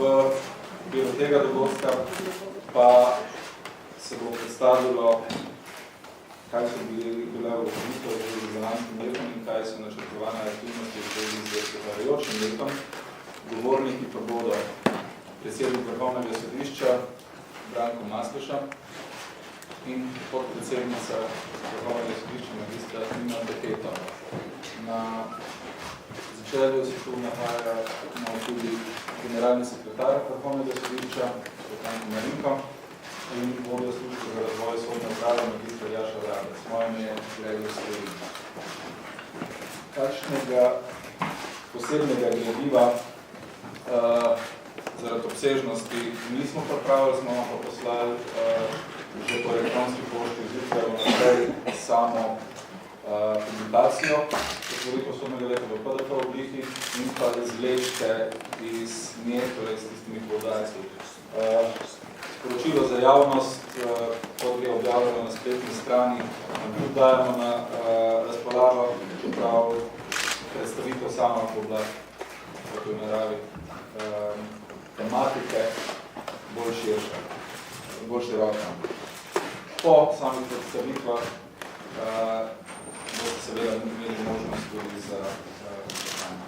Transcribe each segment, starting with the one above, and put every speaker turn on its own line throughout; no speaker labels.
okviru tega dogodka pa se bo predstavilo, kaj so bile ugotovitve z lanskim letom in kaj so načrtovane aktivnosti v zvezi z prihajajočim letom. Govorniki pa bodo predsednik Vrhovnega sodišča Branko Masleša in podpredsednica Vrhovnega sodišča magistra Nina Beketo. Na začelju se tu nahaja tudi generalni sekretar Vrhovnega sodišča, Svetlana Marinko, in vodja službe za razvoj sodne uprave magistra Jaša Vrabec. Moje ime je Gregor Storin. Kakšnega posebnega gradiva zaradi obsežnosti nismo pripravili, smo pa poslali že po elektronski pošti zjutraj vnaprej samo publikacijo Poslovnika sodnega leta v PDF obliki in pa izvlečke iz nje, torej s tistimi poudarki. Sporočilo za javnost, kot je objavljeno na spletni strani, tudi dajemo na razpolago, čeprav predstavitev sama bo bila v naravi tematike bolj širša, bolj široka. Po samih predstavitvah boste seveda imeli možnost tudi za vprašanje.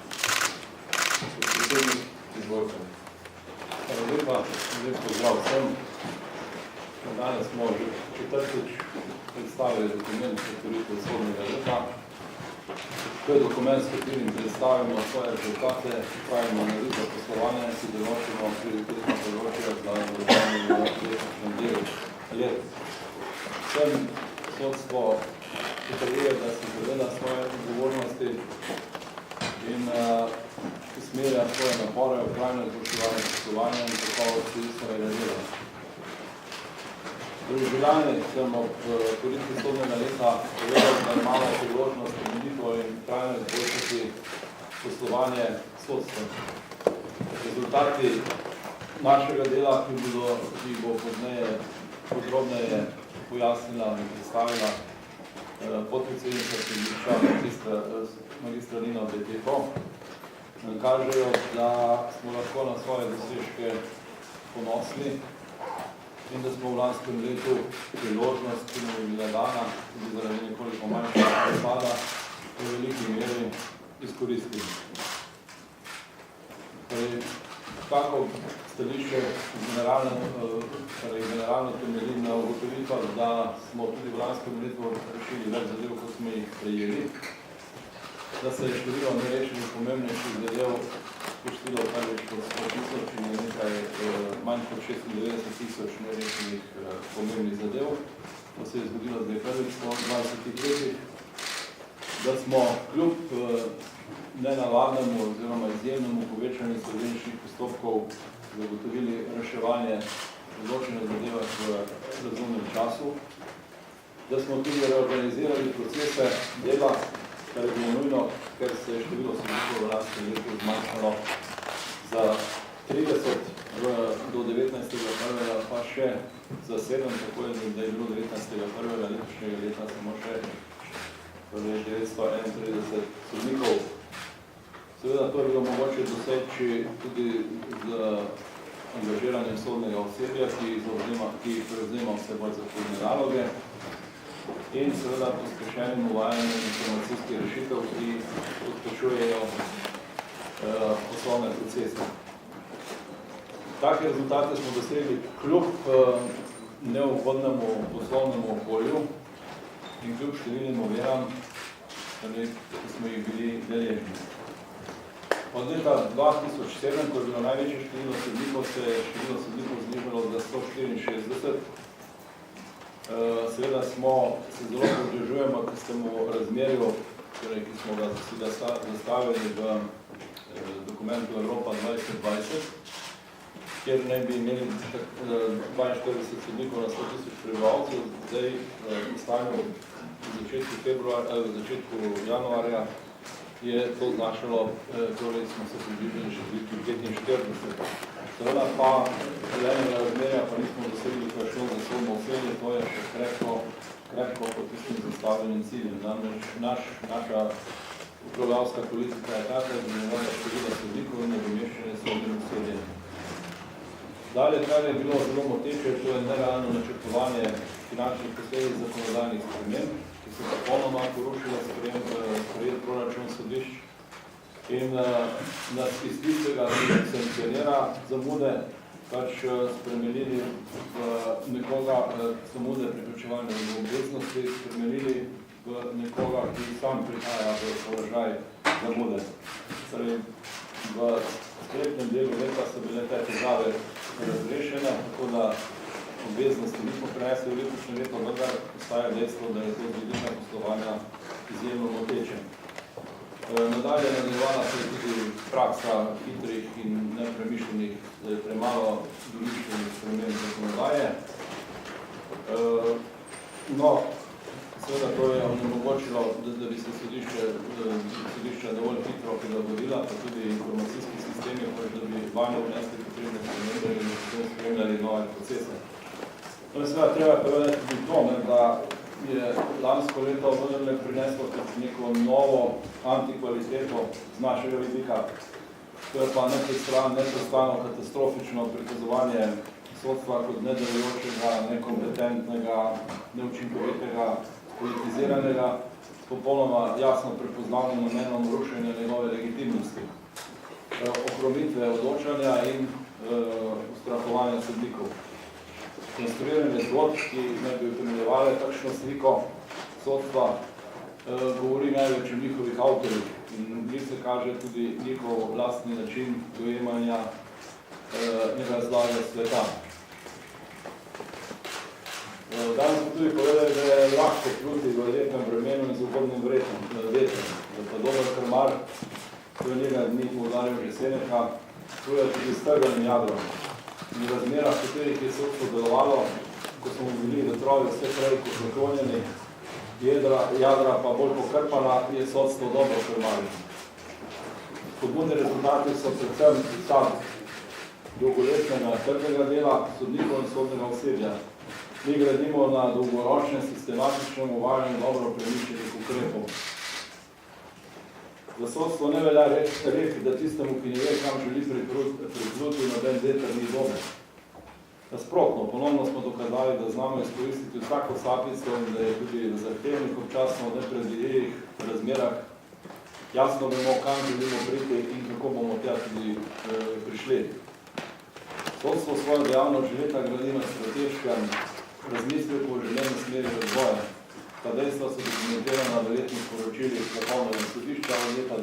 Predsednik, izvolite.
Hvala lepa, lep pozdrav vsem. Danes smo že četrtič predstavili dokument Otvoritev sodnega leta. To je dokument, s katerim predstavimo svoje rezultate, pravimo analizo poslovanja in si določimo prioritetna področja za nadaljevanje v letošnjem delu let. Vsem sodstvo potrjuje, da se zaveda svoje odgovornosti in usmerja svoje napore v trajno izboljševanje poslovanja in kakovosti svojega dela. Državljani sem ob otvoritvi sodnega leta povedal, da imamo priložnost temeljito in trajno izboljšati poslovanje sodstva. Rezultati našega dela, ki bo pozneje podrobneje pojasnila in predstavila podpredsednica sodišča magistra Nina Beketo, kažejo, da smo lahko na svoje dosežke ponosni in da smo v lanskem letu priložnost, ki nam je bila dana, tudi zaradi nekoliko manjšega prepada, v veliki meri izkoristili. Kako stališče generalno temelji na ugotovitvah, da smo tudi v lanskem letu rešili več zadev, kot smo jih prejeli, da se je število nerešenih pomembnejših zadev poštilo kar več kot 100 tisoč in nekaj manj kot 96 tisoč nerešenih pomembnih zadev. To se je zgodilo zdaj prvič po 20 letih, da smo kljub nenavadnemu oziroma izjemnemu povečanju insolvenčnih postopkov zagotovili reševanje določene zadeve v razumnem času, da smo tudi reorganizirali procese dela, kar je bilo nujno, ker se je število sodnikov v lanskem letu zmanjšalo za 30 do 19.1. pa še za 7, tako je, da je bilo 19.1. letošnjega leta samo še 931 sodnikov. Seveda to je bilo mogoče doseči tudi z angažiranjem sodnega osebja, ki prevzema vse bolj zahodne naloge in seveda pospešenim uvajanjem informacijskih rešitev, ki pospešujejo poslovne procese. Take rezultate smo dosegli kljub neugodnemu poslovnemu okolju in kljub številnim oviram, ki smo jih bili deležni. Od leta 2007, ko je bilo največje število sodnikov, se je število sodnikov znižalo za 164. Seveda se zelo pridružujemo k temu razmerju, ki smo ga zastavili v dokumentu Evropa 2020, kjer naj bi imeli 42 sodnikov na 100 tisoč prebivalcev. Zdaj v stanju v začetku januarja je to znašalo, torej smo se približili še 45. Seveda pa zelenega razmerja pa nismo dosegli, ko je šlo za sodno osebje, to je še krepko pod tistim zastavljenim ciljem. Namreč naša upravljavska politika je taka, da je število sodnikov in nadomeščanje sodnim osebjem. Dalje, kar je bilo zelo moteče, to je nerealno načrtovanje finančnih posledic zakonodajnih sprememb, ki so popolnoma porušile sprejet proračun sodišč in nas iz tistega, ki sankcionira zamude, pač spremenili nekoga, zamude pri plačevanju obveznosti, spremenili v nekoga, ki sam prihaja v položaj zamude. Torej, v sklepnem delu leta so bile te težave razrešene, tako da obveznosti nismo prenesli v letošnje leto, vendar ostaja dejstvo, da je to z vidika poslovanja izjemno moteče. Nadalje nadaljevala se je tudi praksa hitrih in nepremišljenih, premalo domišljenih sprememb zakonodaje. No, seveda to je onemogočilo, da bi se sodišča dovolj hitro prilagodila, pa tudi informacijski sistemi, da bi vanje vnesli potrebne spremembe in potem spremljali nove procese. No in seveda treba povedati tudi to, da je lansko leto vendarle prineslo neko novo antikvaliteto z našega vidika. To je pa neprestano katastrofično prikazovanje sodstva kot nedelujočega, nekompetentnega, neučinkovitega, politiziranega, s popolnoma jasno prepoznavnim namenom rušenja njegove legitimnosti, ohromitve odločanja in ustrahovanja sodnikov. Konstruiranje zgodb, ki ne bi utemeljevale takšno sliko sodstva, govori največ o njihovih avtorjih in njih se kaže tudi njihov lastni način dojemanja nerazlage sveta. Danes smo tudi povedali, da je lahko pluti v lepem vremenu in z ugodnim vetrom. Da pa dober krmar, to je nekaj dni poudaril že Seneca, to je tudi strganim jadrom. In v razmerah, v katerih je sodstvo delovalo, ko smo bili vetrovi vse prej kot naklonjeni, jadra pa bolj pokrpana, je sodstvo dobro krmali. Spodbudni rezultati so predvsem sad dolgoletnega trdega dela sodnikov in sodnega osebja. Mi gradimo na dolgoročnem, sistematičnem uvajanju dobro premišljenih ukrepov. Za sodstvo ne velja reči, da tistemu, ki ne ve, kam želi pripluti, noben veter ni dober. Nasprotno, ponovno smo dokazali, da znamo izkoristiti vsako sapico in da je tudi v zahtevnih, občasno nepredvidljivih razmerah jasno vemo, kam želimo priti in kako bomo tja tudi prišli. Sodstvo svojo dejavnost že leta gradi na strateškem razmisleku o želeni smeri razvoja. Ta dejstva so dokumentirana v letnih poročilih Vrhovnega sodišča od leta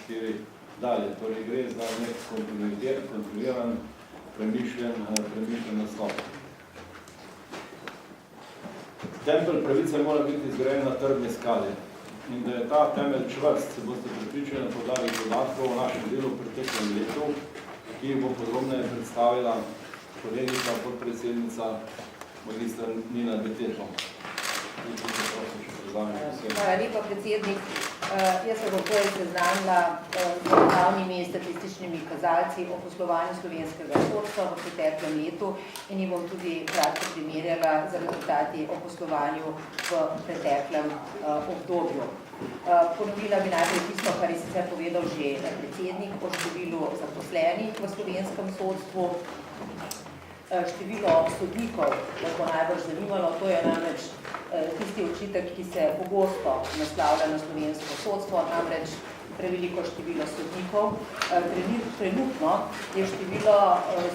2004 dalje. Torej gre za nek kontinuiran, premišljen naslov. Tempelj pravice mora biti zgrajen na trdni skali. In da je ta temelj čvrst, se boste pripričali na podlagi podatkov o našem delu v preteklem letu, ki jih bo podrobneje predstavila kolegica, podpredsednica magistra Nina Beteto.
Hvala lepa, predsednik. Jaz se bom prej seznanila z glavnimi statističnimi kazalci o poslovanju slovenskega sodstva v preteklem letu in jih bom tudi kratko primerjala z rezultati o poslovanju v preteklem obdobju. Ponovila bi najprej tisto, kar je sicer povedal že predsednik o številu zaposlenih v slovenskem sodstvu. Število sodnikov, tako najbolj zanimalo, to je namreč tisti očitek, ki se pogosto naslavlja na slovensko sodstvo, namreč preveliko število sodnikov. Trenutno je število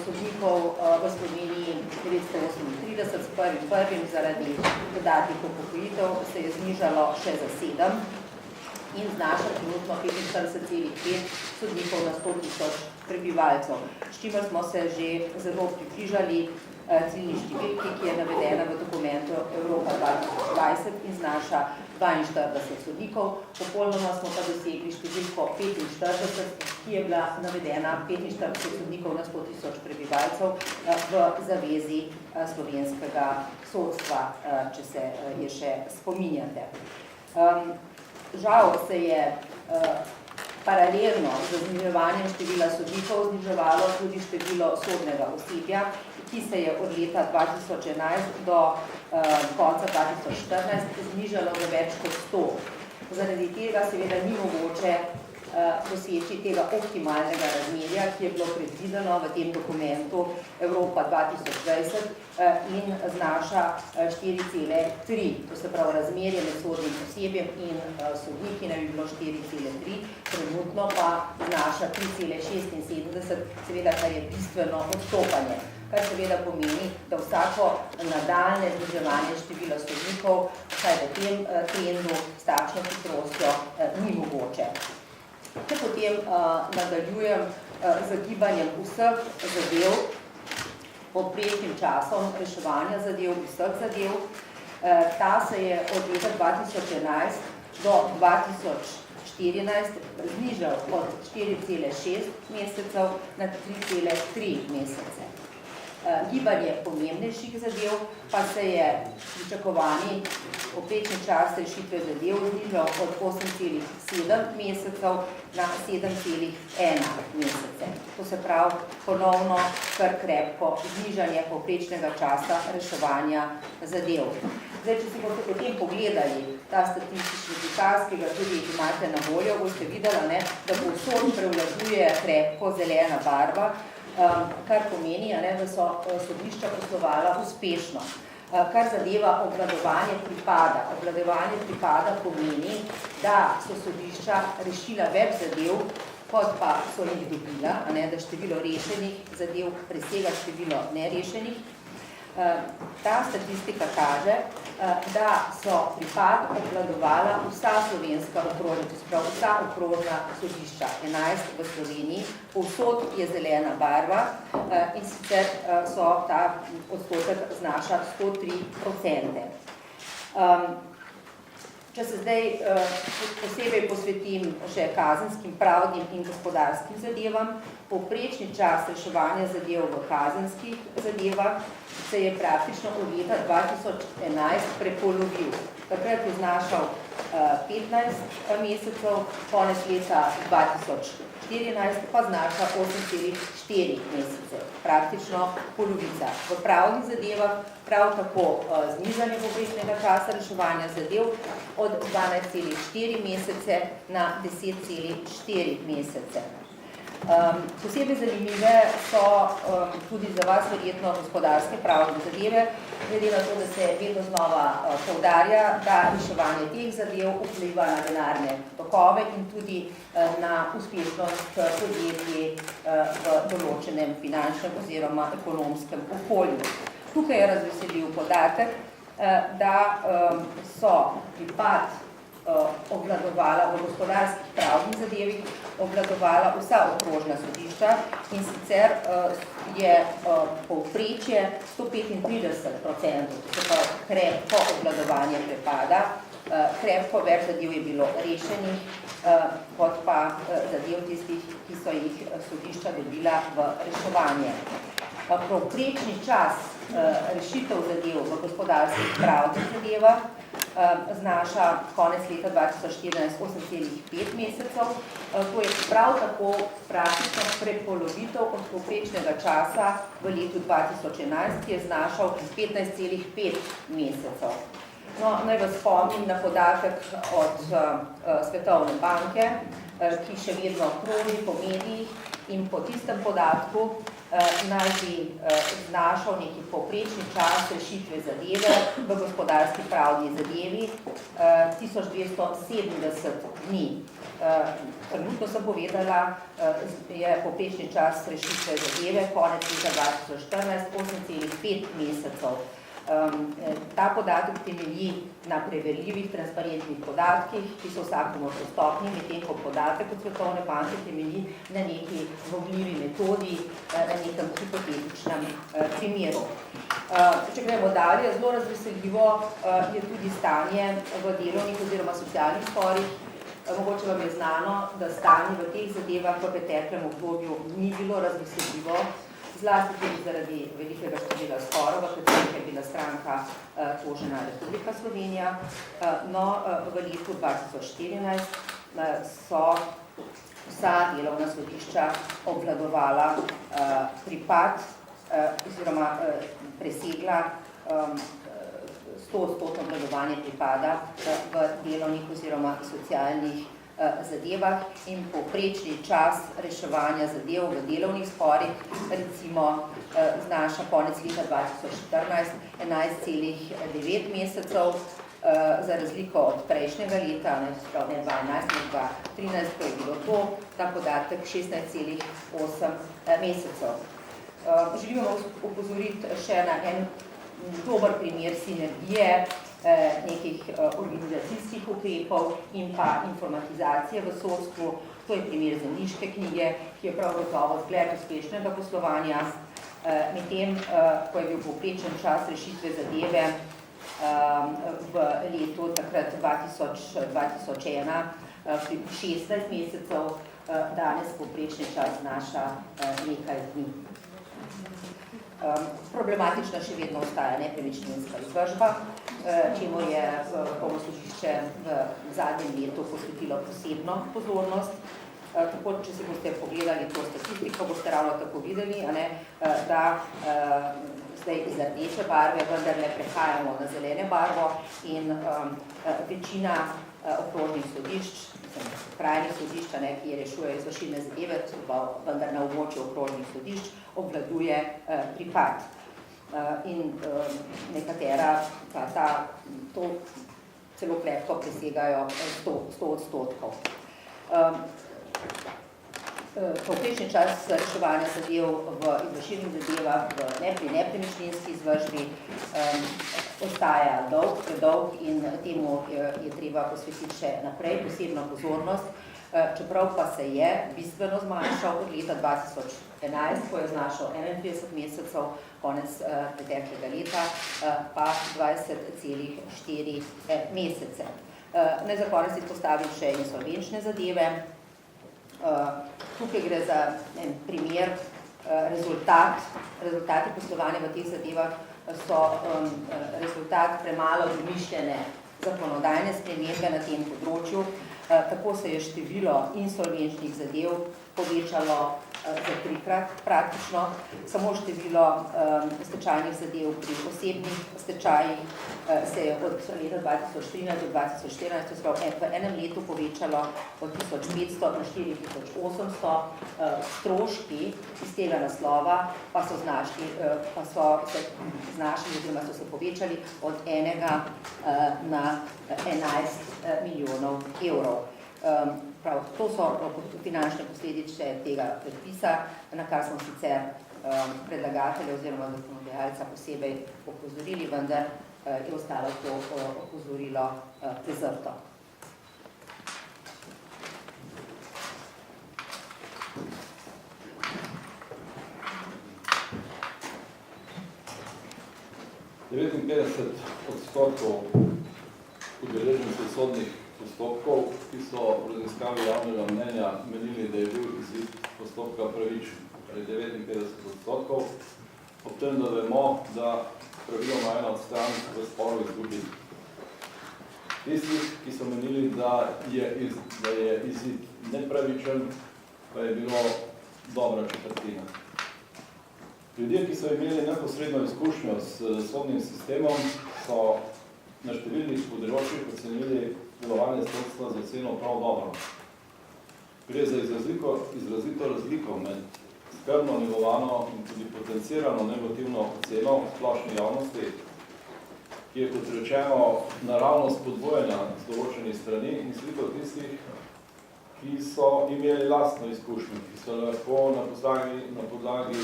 sodnikov v Sloveniji 938, s 1.1. zaradi dodatnih upokojitev se je znižalo še za 7 in znaša trenutno 45,5 sodnikov na 100.000 prebivalcev, s čimer smo se že zelo približali ciljni številki, ki je navedena v dokumentu Evropa 2020 in znaša 42 sodnikov. Popolnoma smo pa dosegli številko 45, ki je bila navedena 45 sodnikov na 100.000 prebivalcev v zavezi slovenskega sodstva, če se je še spominjate. Žal se je paralelno z zniževanjem števila sodnikov zniževalo tudi število sodnega osebja, ki se je od leta 2011 do konca 2014 znižalo za več kot 100. Zaradi tega seveda ni mogoče doseči tega optimalnega razmerja, ki je bilo predvideno v tem dokumentu Evropa 2020 in znaša 4,3. To se pravi, razmerje med sodnim osebjem in sodniki naj bi bilo 4,3, trenutno pa znaša 3,76, seveda, kar je bistveno odstopanje. Kar seveda pomeni, da vsako nadaljne zniževanje števila sodnikov, vsaj v tem trendu, s takšno hitrostjo ni mogoče. Če potem nadaljujem z gibanjem vseh zadev, povprečnim časom reševanja zadev, vseh zadev, ta se je od leta 2011 do 2014 znižal od 4,6 mesecev na 3,3 mesece. Gibanje pomembnejših zadev pa se je pričakovani povprečni čas rešitve zadev znižal od 8,7 mesecev na 7,1 mesece. To se pravi ponovno kar krepko znižanje povprečnega časa reševanja zadev. Zdaj, če si boste potem pogledali ta statistični prikaz, ki ga tudi imate na voljo, boste videli, da povsod prevladuje krepko zelena barva, kar pomeni, da so sodišča poslovala uspešno. Kar zadeva obvladovanje pripada. Obvladovanje pripada pomeni, da so sodišča rešila več zadev, kot pa so jih dobila, da število rešenih zadev presega število nerešenih. Ta statistika kaže, da so pripad obvladovala vsa slovenska okrožja, to se pravi vsa okrožna sodišča, 11 v Sloveniji, povsod je zelena barva in sicer so ta odstotek znaša 103%. Če se zdaj posebej posvetim še kazenskim, pravnim in gospodarskim zadevam, povprečni čas reševanja zadev v kazenskih zadevah se je praktično od leta 2011 prepolovil. Takrat je znašal 15 mesecev, konec leta 2014 pa znaša 8,4 mesece, praktično polovica. V pravnih zadevah prav tako znižanje povprečnega časa reševanja zadev od 12,4 mesece na 10,4 mesece. Posebej zanimive so tudi za vas verjetno gospodarske pravne zadeve, glede na to, da se vedno znova poudarja, da reševanje teh zadev vpliva na denarne tokove in tudi na uspešnost podjetij v določenem finančnem oziroma ekonomskem okolju. Tukaj je razveseljiv podatek, da so pripad obvladovala v gospodarskih pravnih zadevih, obvladovala vsa okrožna sodišča in sicer je povprečje 135%, to se pa krepko obvladovanje prepada, krepko več zadev je bilo rešenih, kot pa zadev tistih, ki so jih sodišča dobila v reševanje. Povprečni čas rešitev zadev v gospodarskih pravnih zadevah znaša konec leta 2014 8,5 mesecev. To je prav tako praktično prepolovitev od povprečnega časa v letu 2011, ki je znašal 15,5 mesecev. No, naj vas spomnim na podatek od Svetovne banke, ki še vedno kroži po medijih in po tistem podatku naj bi znašal neki povprečni čas rešitve zadeve v gospodarski pravni zadevi 1270 dni. Trenutno sem povedala, je povprečni čas rešitve zadeve konec leta 2014 8,5 mesecev. Ta podatek temelji na preverljivih, transparentnih podatkih, ki so vsakomur dostopni, medtem ko podatek od Svetovne banke temelji na neki vogljivi metodi, na nekem hipotetičnem primeru. Če gremo dalje, zelo razveseljivo je tudi stanje v delovnih oziroma socialnih sporih. Mogoče vam je znano, da stanje v teh zadevah v preteklem obdobju ni bilo razveseljivo, zlasti tudi zaradi velikega števila sporov, v katerih je bila stranka tožena Republika Slovenija. No, v letu 2014 so vsa delovna sodišča obvladovala pripad oziroma presegla 100% obvladovanje pripada v delovnih oziroma socialnih zadevah in povprečni čas reševanja zadev v delovnih sporih recimo znaša konec leta 2014 11,9 mesecev, za razliko od prejšnjega leta, ne 2012, 2013, ko je bilo to, ta podatek 16,8 mesecev. Želimo upozoriti še na en dober primer sinergije nekih organizacijskih ukrepov in pa informatizacije v sodstvu. To je primer zemljiške knjige, ki je prav gotovo zgled uspešnega poslovanja. Medtem, ko je bil povprečen čas rešitve zadeve v letu takrat 2001 16 mesecev, danes povprečni čas znaša nekaj dni. Problematična še vedno ostaja nepremičninska izvršba, čemu je Vrhovno sodišče v zadnjem letu posvetilo posebno pozornost. Tako, če se boste pogledali to statistiko, boste ravno tako videli, da zdaj iz rdeče barve vendar ne prehajamo na zelene barvo in večina okrožnih sodišč, krajnih sodišč, ki rešujejo izvršilne zadeve, vendar na območju okrožnih sodišč, obvladuje pripad. In nekatera to celo krepko presegajo 100%. Povprečni čas reševanja zadev v izvršilnih zadevah pri nepremičninski izvršbi ostaja predolg in temu je treba posvetiti še naprej posebno pozornost, čeprav pa se je bistveno zmanjšal od leta 2011, ko je znašal 31 mesecev, konec preteklega leta pa 20,4 mesece. Naj za konec izpostavim še insolvenčne zadeve. Tukaj gre za en primer, rezultati poslovanja v teh zadevah so rezultat premalo domišljene zakonodajne spremembe na tem področju. Tako se je število insolvenčnih zadev povečalo za 3-krat praktično, samo število stečajnih zadev pri osebnih stečajih se je od leta 2013 do 2014 v enem letu povečalo od 1500 na 4800, stroški iz tega naslova pa so se povečali od 1 na 11 milijonov evrov. To so finančne posledice tega predpisa, na kar smo sicer predlagatelja oziroma zakonodajalca posebej opozorili, vendar je ostalo to opozorilo prezrto.
Udeležencev sodnih postopkov, ki so v raziskavi javnega mnenja menili, da je bil izid postopka pravičen, ali 59%, ob tem, da vemo, da praviloma ena od stran v sporu izgubi. Tistih, ki so menili, da je izid nepravičen, pa je bilo dobra četrtina. Ljudje, ki so imeli neposredno izkušnjo s sodnim sistemom, so na številnih področjih ocenili delovanje sodstva za oceno prav dobro. Gre za izrazito razliko med skrbno negovano in tudi potencirano negativno oceno v splošni javnosti, ki je, kot rečeno, naravno spodbojena z določenih strani in sliko tistih, ki so imeli lastno izkušnjo, ki so lahko na podlagi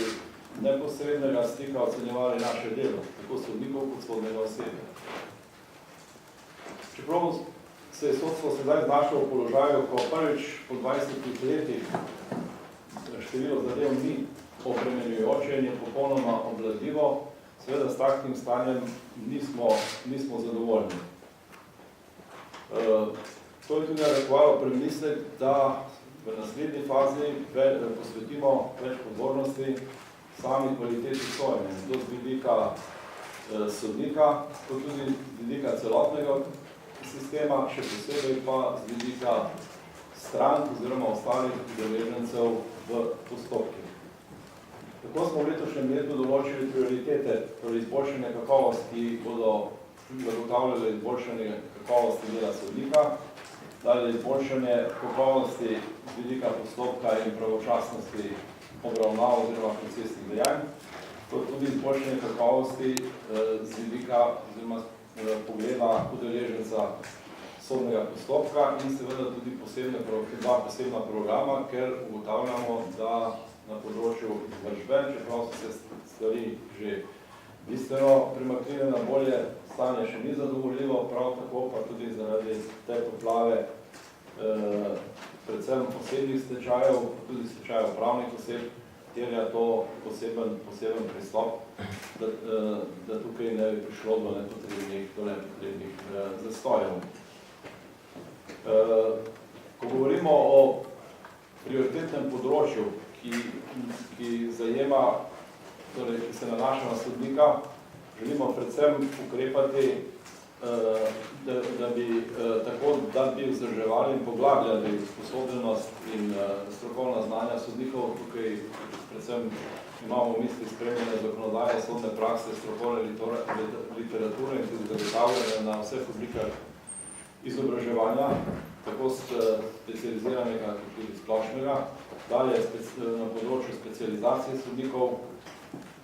neposrednega stika ocenjevali naše delo, tako sodnikov kot sodnega osebja. Čeprav se je sodstvo sedaj znašlo v položaju, ko prvič po 20 letih število zadev ni obremenjujoče in je popolnoma obvladljivo, seveda s taktim stanjem nismo zadovoljni. To je tudi narekovalo premislek, da v naslednji fazi posvetimo več pozornosti sami kvaliteti sojenja, in to z vidika sodnika, kot tudi z vidika celotnega sistema, še posebej pa z vidika strank oziroma ostalih udeležencev v postopkih. Tako smo v letošnjem letu določili prioritete, torej izboljšanje kakovosti, ki bodo zagotavljali izboljšanje kakovosti dela sodnika, dalje izboljšanje kakovosti z vidika postopka in pravočasnosti obravnav oziroma procesnih dejanj, kot tudi izboljšanje kakovosti z vidika oziroma pogleda udeleženca sodnega postopka in seveda tudi dva posebna programa, ker ugotavljamo, da na področju izvršbe, čeprav so se stvari že bistveno premaknile na bolje, stanje še ni zadovoljivo, prav tako pa tudi zaradi te poplave predvsem posebnih stečajev, tudi stečajev pravnih oseb, terja to poseben pristop, da tukaj ne bi prišlo do nepotrebnih zastojev. Ko govorimo o prioritetnem področju, ki zajema, torej, ki se nanaša na sodnika, želimo predvsem ukrepati, da bi vzdrževali in poglabljali sposobnost in strokovna znanja sodnikov. Tukaj predvsem imamo v misli spremljanje zakonodaje, sodne prakse, strokovne literature in tudi zagotavljanje na vseh oblikah izobraževanja, tako specializiranega kot tudi splošnega, dalje na področju specializacije sodnikov,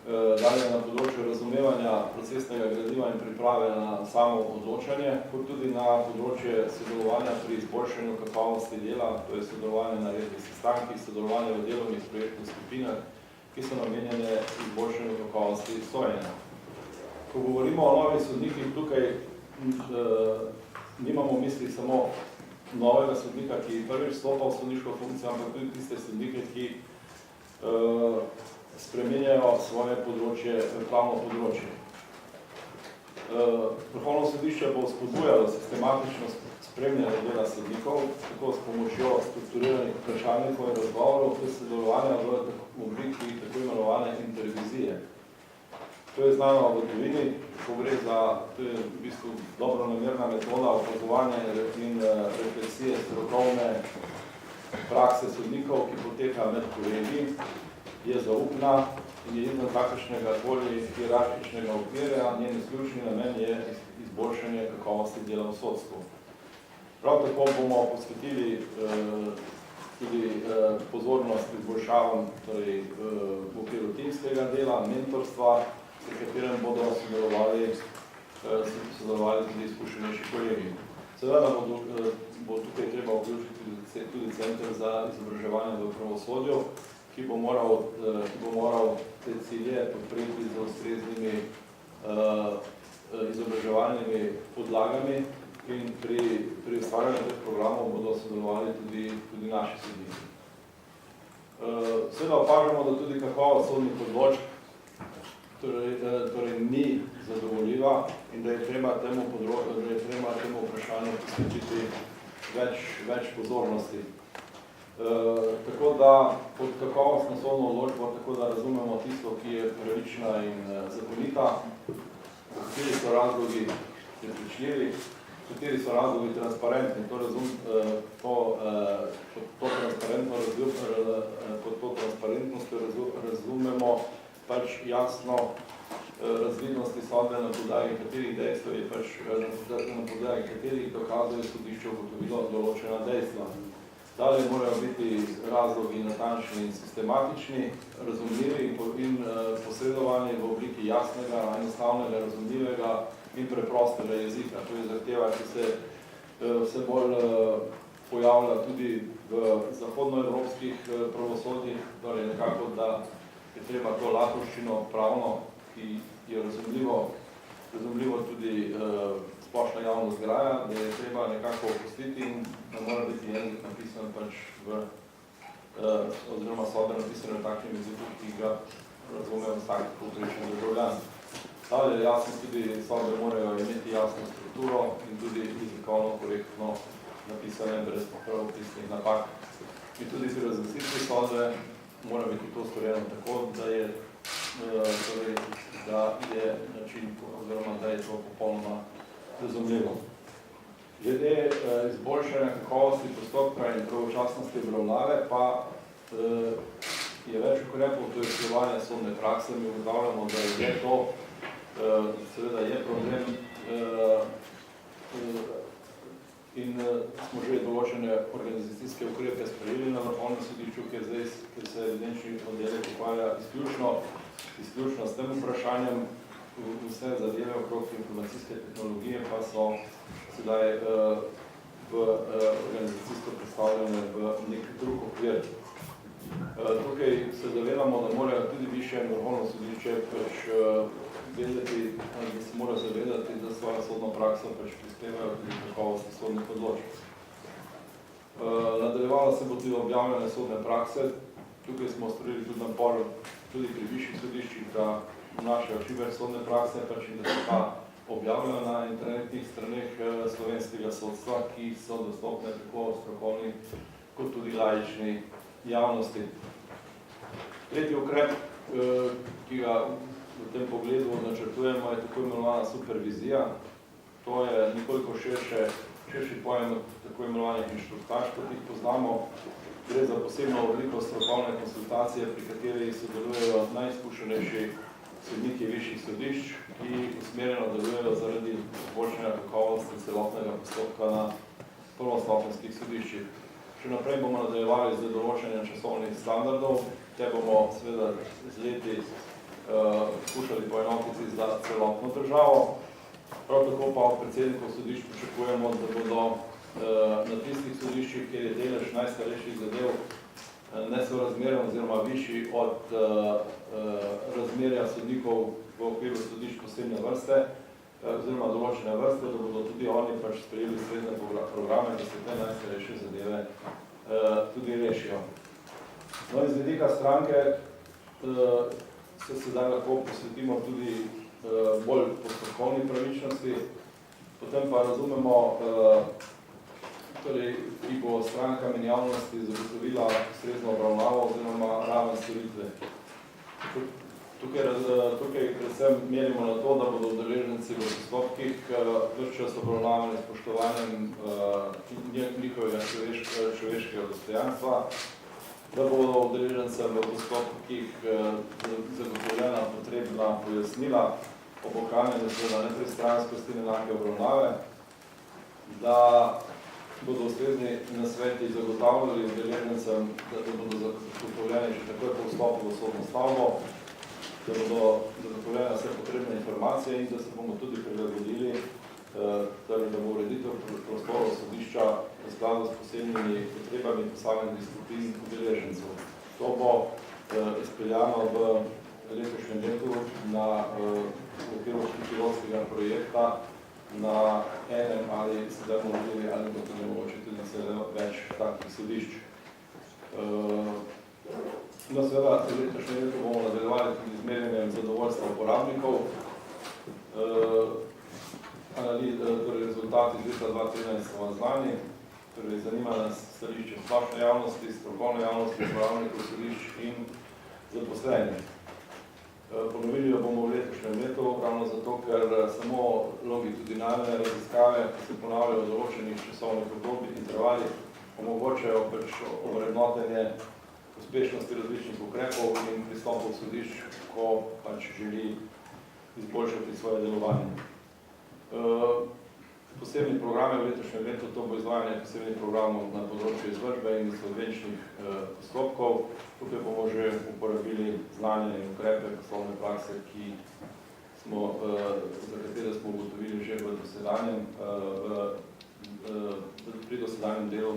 dalje na področju razumevanja procesnega gradiva in priprave na samo odločanje, kot tudi na področje sodelovanja pri izboljšanju kakovosti dela, to je sodelovanje na rednih sestankih, sodelovanje v delovnih projektnih skupinah, ki so namenjene izboljšanju kakovosti sojenja. Ko govorimo o novih sodnikih, tukaj nimamo v mislih samo novega sodnika, ki prvič stopa v sodniško funkcijo, ampak tudi tiste sodnike, ki spremenjajo svoje področje, pravno področje. Vrhovno sodišče bo spodbujalo sistematično spremljanje dela sodnikov, tako s pomočjo strukturiranih vprašalnikov in razgovorov, ter sodelovanja v obliki tako imenovane intervizije. To je znano v tujini, ko gre za, to je v bistvu dobronamerna metoda opazovanja in refleksije strokovne prakse sodnikov, ki poteka med kolegi, je zaupna in je izmed kakršnega koli hierarhičnega okvirja, njen izključni namen je izboljšanje kakovosti dela v sodstvu. Prav tako bomo posvetili tudi pozornost izboljšavam, torej v okviru timskega dela, mentorstva, v katerem bodo sodelovali tudi izkušenejši kolegi. Seveda bo tukaj treba vključiti tudi center za izobraževanje v pravosodju, ki bo moral te cilje podpreti z ustreznimi izobraževalnimi podlagami in pri ustvarjanju teh programov bodo sodelovali tudi naši sodniki. Seveda opažamo, da tudi kakovost sodnih odločb torej ni zadovoljiva in da je treba temu vprašanju posvetiti več pozornosti. Tako da pod kakovostno sodno odločbo, tako da razumemo tisto, ki je pravična in zakonita, kateri so razlogi prepričljivi, kateri so razlogi transparentni. Pod to transparentnostjo razumemo pač jasno razvidnosti sodbe, na podlagi katerih dejstev je pač, na podlagi katerih dokazov je sodišče ugotovilo določena dejstva. Dalje morajo biti razlogi natančni in sistematični, razumljivi in posredovani v obliki jasnega, enostavnega, razumljivega in preprostega jezika. To je zahteva, ki se vse bolj pojavlja tudi v zahodnoevropskih pravosodjih, torej nekako, da je treba to latovščino pravno, ki je razumljivo tudi splošna javnost graja, da je treba nekako opustiti in da mora biti jezik napisan pač oziroma sodbe napisane v takšnem jeziku, ki ga razumejo vsak povprečen državljan. Dalje jasno tudi sodbe morajo imeti jasno strukturo in tudi jezikovno korektno napisane brez pravopisnih napak. In tudi pri razglasitvi sodbe mora biti to storjeno tako, da je način oziroma da je to popolnoma razumljivo. Glede izboljšanja kakovosti postopka in pravočasnosti obravnave pa je več ukrepov, to je vplivanje sodne prakse. Mi ugotavljamo, da je to, seveda je problem in smo že določene organizacijske ukrepe sprejeli na Vrhovnem sodišču, ker se evidenčni oddelek ukvarja izključno s tem vprašanjem. Vse zadeve okrog informacijske tehnologije pa so sedaj v organizacijsko predstavljene v nek drug okvir. Tukaj se zavedamo, da morajo tudi višje in Vrhovno sodišče vedeti, da se mora zavedati, da svojo sodno prakso prispevajo tudi kakovosti sodnih odločb. Nadaljevala se bo tudi objavljene sodne prakse. Tukaj smo storili tudi napor tudi pri višjih sodiščih, da vnašajo čim več sodne prakse, in da se ta objavljajo na internetnih straneh slovenskega sodstva, ki so dostopne tako strokovni kot tudi laični javnosti. Tretji ukrep, ki ga v tem pogledu načrtujemo, je tako imenovana supervizija. To je nekoliko širši pojem od tako imenovanih inštruktaž, kot jih poznamo. Gre za posebno obliko strokovne konsultacije, pri kateri sodelujejo najizkušenejši sodniki višjih sodišč, ki usmerjeno delujejo zaradi izboljšanja kakovosti celotnega postopka na prvostopenjskih sodiščih. Še naprej bomo nadaljevali z določenjem časovnih standardov, te bomo seveda z leti skušali poenotiti za celotno državo. Prav tako pa od predsednikov sodišč pričakujemo, da bodo na tistih sodiščih, kjer je delež najstarejših zadev nesorazmeren oziroma višji od razmerja sodnikov v okviru sodišč posebne vrste oziroma določene vrste, da bodo tudi oni sprejeli srednje programe, da se te najstarejše zadeve tudi rešijo. No, iz vidika stranke se sedaj lahko posvetimo tudi bolj postopkovni pravičnosti, potem pa razumemo, ki bo strankam in javnosti zagotovila ustrezno obravnavo oziroma raven storitve. Tukaj predvsem merimo na to, da bodo udeleženci v postopkih ves čas obravnavani s spoštovanjem njihovega človeškega dostojanstva, da bodo udeležencem v postopkih zagotovljena potrebna pojasnila ob ohranjanju nepristranskosti in enake obravnave, da bodo ustrezni nasveti zagotavljali udeležencem, da bodo zagotovljeni že takoj po vstopu v sodno stavbo, da bodo zagotovljene vse potrebne informacije in da se bomo tudi prilagodili, da bo ureditev prostorov sodišča v skladu s posebnimi potrebami posameznih skupin udeležencev. To bo izpeljano v letošnjem letu na okviru pilotskega projekta na enem ali sedaj možili ali bo tudi mogoče tudi celo več takih sodišč. No, seveda, letošnje leto bomo nadaljevali tudi z merjenjem zadovoljstva uporabnikov. Rezultati iz leta 2013 so vam znani, torej zanima nas stališče splošne javnosti, strokovne javnosti, uporabnikov sodišč in zaposlenih. Ponovili jo bomo v letošnjem letu, ravno zato, ker samo longitudinalne raziskave, ki se ponavljajo v določenih časovnih obdobjih intervalih, omogočajo ovrednotenje uspešnosti različnih ukrepov in pristopov sodišč, ko želi izboljšati svoje delovanje. Posebni programe v letošnjem letu, to bo izvajanje posebnih programov na področju izvršbe in insolvenčnih postopkov. Tukaj bomo že uporabili znanje in ukrepe poslovne prakse, za katere smo ugotovili že pri dosedanjem delu,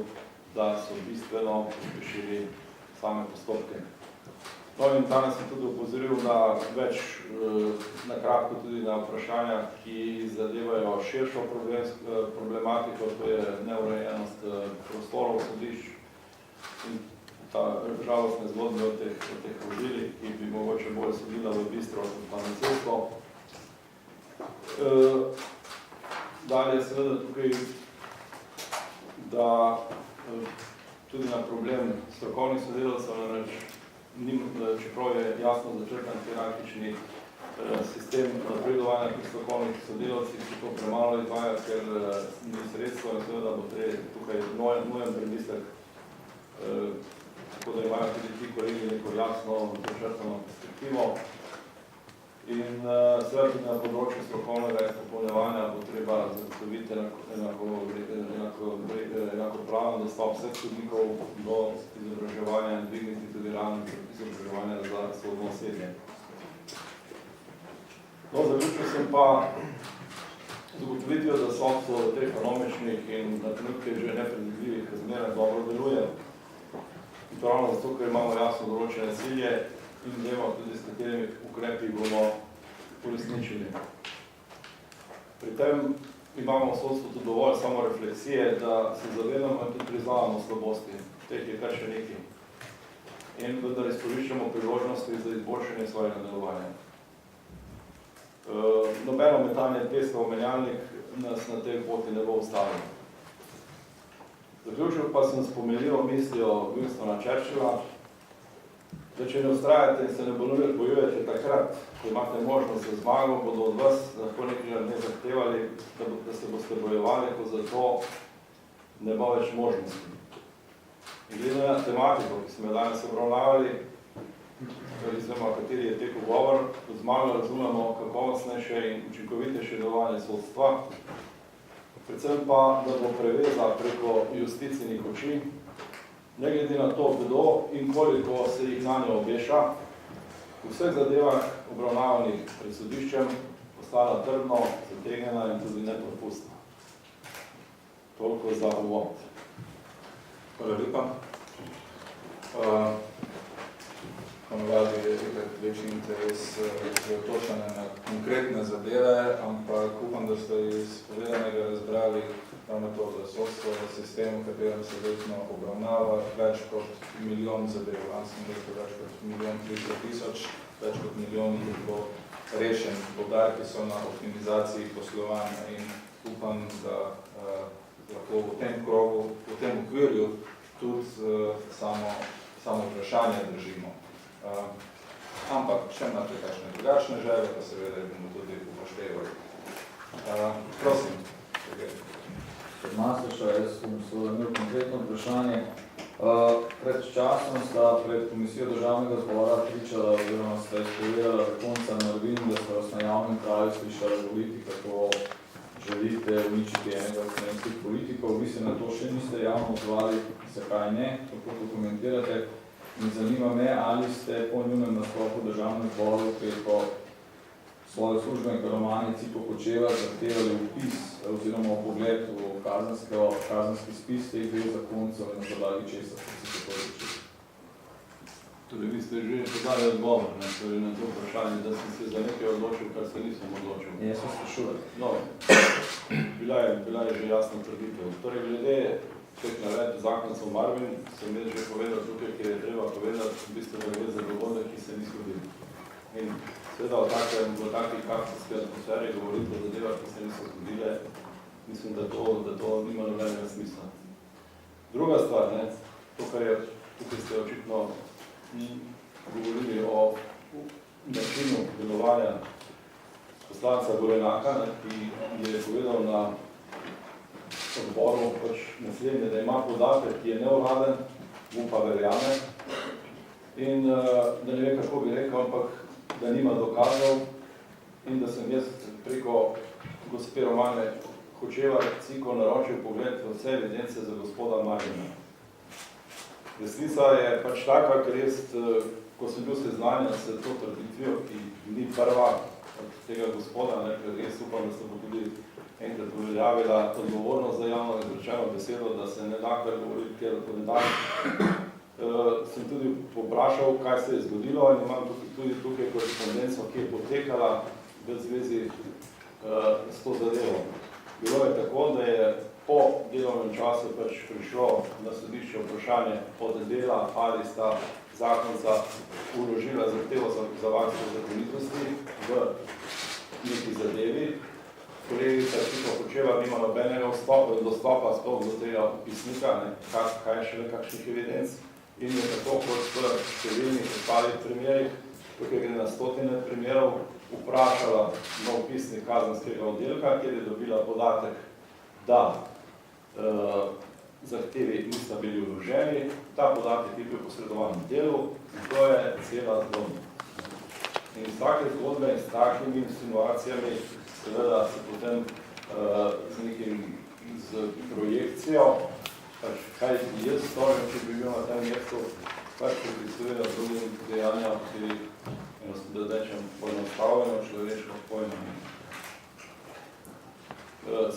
da so bistveno pospešili same postopke. No in danes sem tudi opozoril na na kratko tudi na vprašanja, ki zadevajo širšo problematiko, to je neurejenost prostorov sodišč in ta žalostne zgodbe o teh vozilih, ki bi mogoče bolj sodila v bistro kot pa na cesto. Dalje seveda tukaj, da tudi na problem strokovnih sodelavcev, namreč čeprav je jasno začrtan hierarhični sistem napredovanja pri strokovnih sodelavcih, ki to premalo izvaja, ker ni sredstvo in seveda bo tukaj nujen premislek, tako da imajo tudi ti kolegi neko jasno začrtano perspektivo. In seveda tudi na področju strokovnega izpopolnjevanja bo treba zagotoviti enakopraven dostop vseh sodnikov do izobraževanja in dvigniti tudi ravno izobraževanja za sodno osebje. No, zaključil sem pa z ugotovitvijo, da sodstvo v teh ekonomičnih in na trenutke že nepredvidljivih razmerah dobro deluje. In pravno zato, ker imamo jasno določene cilje in vemo tudi, s katerimi ukrepi bomo uresničili. Pri tem imamo v sodstvu tudi dovolj samo refleksije, da se zavedamo in tudi priznavamo slabosti. Teh je kar še nekaj. In da izkoriščamo priložnosti za izboljšanje svojega delovanja. Nobeno metanje peska v menjalnik nas na tej poti ne bo ustavilo. Zaključil pa sem s pomenljivo mislijo Winstona Churchilla, da če ne ustrajate in se ne bojujete takrat, ko imate možnost za zmago, bodo od vas lahko nekaj ne zahtevali, da se boste bojevali, ko za to ne bo več možnosti. In glede na tematiko, ki smo jo danes obravnavali, o kateri je tekel govor, kot zmago razumemo kakovostnejše in učinkovitejše delovanje sodstva, predvsem pa, da bo preveza preko justicijnih oči, ne glede na to, kdo in koliko se jih na njo obeša, v vseh zadevah obravnavanih pred sodiščem postala trdno, zategnjena in tudi nepropustna. Toliko za uvod.
Hvala lepa. Ponovadi je itak večji interes osredotočanja na konkretne zadeve, ampak upam, da ste iz povedanega razbrali ravno to, da sodstvo v sistemu, v katerem se letno obravnava več kot milijon zadev, lanskem letu več kot 1.300.000, več kot milijon jih bo rešen. Poudarki so na optimizaciji poslovanja in upam, da lahko v tem krogu, v tem okvirju tudi samo vprašanje držimo. Ampak, če imate kakšne drugačne želje, pa seveda bomo tudi upoštevali. Prosim.
Masterša, jaz sem seveda imel konkretno vprašanje. Pred časom sta pred Komisijo Državnega zbora pričala, oziroma sta izpovedala zakonca Marvin, da so vas na javnem kraju slišali govoriti, kako želite uničiti enega od slovenskih politikov. Vi se na to še niste javno odzvali, zakaj ne, kako to komentirate. In zanima me, ali ste po njunem nastopu v Državnem zboru preko svoje službenega romane Cipo Kočeva zahtevali vpis oziroma pogled v kazenski spis teh dveh zakoncev in na podlagi česa ste si tako rečili.
Torej, vi ste že podali odgovor na to vprašanje, da sem se za nekaj odločil, kar se nisem odločil.
Jaz sem sprašujem.
No, bila je že jasna trditev. Torej, glede teh navedb zakoncev Marvin, sem jaz že povedal tukaj, ker je treba povedati, v bistvu, da gre za dogodek, ki se ni zgodil. In seveda v takih akcijskih atmosferi govoriti o zadevah, ki se niso zgodile, mislim, da to nima nobenega smisla. Druga stvar, to, kar je, tukaj ste očitno govorili o načinu delovanja poslanca Gorenaka, ki je povedal na odboru naslednje, da ima podatek, ki je neuraden, mu pa verjame in da ne ve, kako bi rekel, ampak da nima dokazov in da sem jaz preko gospe Romane Kočeva Ciko naročil pogled v vse evidence za gospoda Marjana. Resnica je pač taka, ker jaz, ko sem bil seznanjen s to trditvijo, ki ni prva od tega gospoda, ker res upam, da se bo tudi enkrat uveljavila odgovornost za javno izrečeno besedo, da se ne da kar govoriti, ker ne da. Sem tudi poprašal, kaj se je zgodilo in imam tudi tukaj korespondenco, ki je potekala v zvezi s to zadevo. Bilo je tako, da je po delovnem času pač prišlo na sodišče vprašanje od dela, ali sta zakonca vložila zahtevo za varstvo zakonitosti v neki zadevi. Kolegica Ciko Kočeva nima nobenega dostopa sploh do tega pisnika, kaj je šele kakšnih evidenc. In je tako kot v številnih ostalih primerih, tukaj gre na stotine primerov, vprašala na vpisnik kazenskega oddelka, kjer je dobila podatek, da zahtevi nista bili vloženi. Ta podatek je bil posredovan v delu in to je cela zgodba. In iz take zgodbe in s takimi insinuacijami seveda se potem z projekcijo, pač kaj jaz storim, če bi bil na tem mestu, pač pripisuje drugim dejanja, ki da rečem poenostavljeno človeško pojma.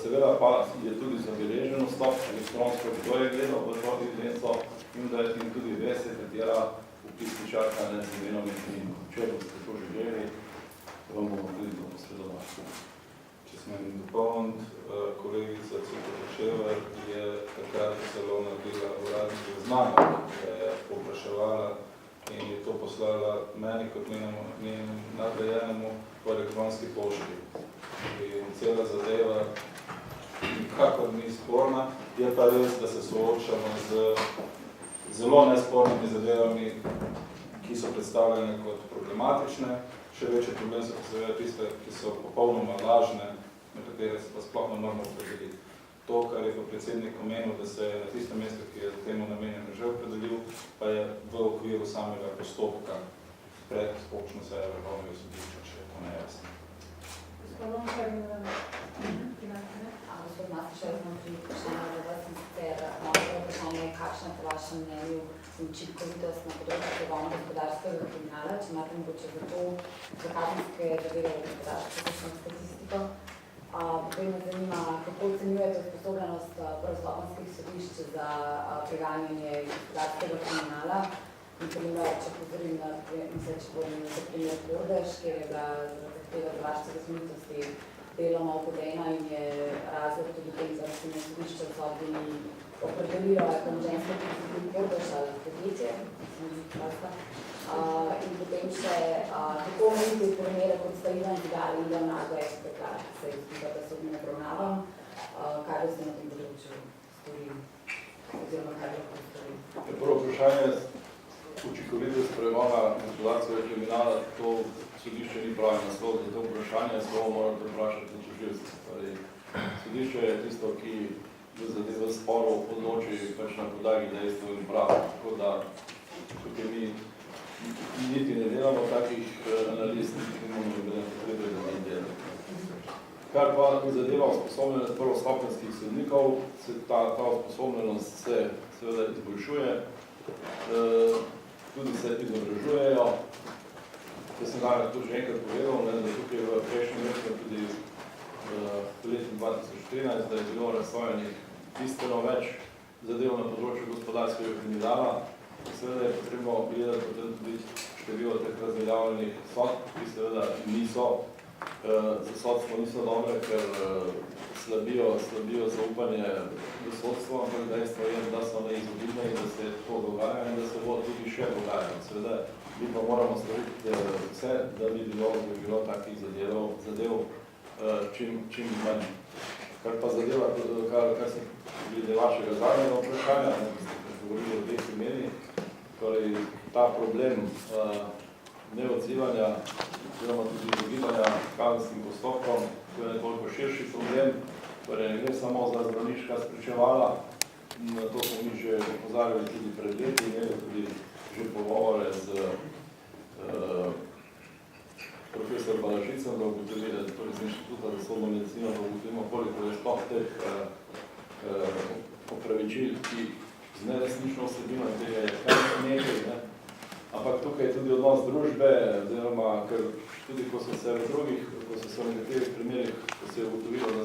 Seveda pa je tudi zabeleženo stop elektronsko, kdo je gledal v to evidenco in da je tudi vese, katera vpisni čaka ne z imenom in če boste to želeli, vam bomo tudi to posredovali.
Če smo jim dopolniti, kolegica Cukor-Čever je takrat celo naredila uradni zaznamek, da je popraševala in je to poslala meni kot njenemu nadrejenemu po elektronski pošti. In cela zadeva nikakor ni sporna, je pa res, da se soočamo z zelo nespornimi zadevami, ki so predstavljene kot problematične. Še večji problem so seveda tiste, ki so popolnoma lažne, na katere se pa sploh ne moramo opredeliti. To, kar je pa predsednik omenil, da se je na tistem mestu, ki je temu namenjeno že opredelil, pa je v okviru samega postopka pred občno sejo Vrhovnega sodišča, če je to nejasno.
Gospod Masti, še vedno pri vprašanju, da vas in sicer moje vprašanje, kakšna je po vašem mnenju učinkovitost na področju svetovnega gospodarskega kriminala, če imate mogoče za to kazenske zadeve v gospodarsko statistiko. Potem me zanima, kako ocenjujete usposobljenost prvostopenjskih sodišč za preganjanje gospodarskega kriminala. In primer, če pozorim na primer Kordež, kjer je bila zahteva za vašce zakonitosti deloma ugodena in je razlog tudi tem, da se ne sodišče v sodbi opredelijo ekonomženske tudi Kordež ali podjetje. In potem še, kako omeniti primere kot sta Ivan Zigal in Leonardo SPK, se izgleda, da so ne obravnavam, kaj boste na tem področju storili, oziroma kaj lahko storili?
Prvo vprašanje, učinkovitost pregona gospodarskega kriminala, to sodišče ni pravi naslov za to vprašanje, samo morate vprašati tožilce. Sodišče je tisto, ki v zadeve sporov odloči pač na podlagi dejstev in prav, tako da tukaj mi niti ne delamo takih analiz, niti imamo nobene potrebe za njih delati. Kar pa zadeva usposobljenost prvostopenjskih sodnikov, ta usposobljenost se seveda izboljšuje, tudi se izobražujejo. Jaz sem danes to že enkrat povedal, da tukaj v prejšnjem letu, tudi v letu 2013, da je bilo razsojenih bistveno več zadev na področju gospodarskega kriminala. Seveda je potrebno gledati potem tudi število teh razveljavljenih sodb, ki seveda niso, za sodstvo niso dobre, ker slabijo zaupanje v sodstvo, ampak dejstvo je, da so neizogibne in da se to dogaja in da se bo tudi še dogajalo. Seveda mi pa moramo storiti vse, da bi bilo takih zadev čim manj. Kar pa zadeva, kar se glede vašega zadnjega vprašanja, da ste govorili o dveh primerih, torej ta problem neodzivanja oziroma tudi izogibanja kazenskim postopkom, to je nekoliko širši problem, torej ne gre samo za zdravniška spričevala, na to smo mi že opozarjali tudi pred leti, imeli tudi že pogovore z profesor Balažicem, da ugotovili, torej z Inštituta za sodno medicino, da ugotovimo, koliko je sploh teh opravičil, ki z neresnično vsebino tega je kar nekaj, ne? Ampak tukaj je tudi odnos družbe, oziroma, ker tudi ko so se v nekaterih primerih, ko se je ugotovilo, da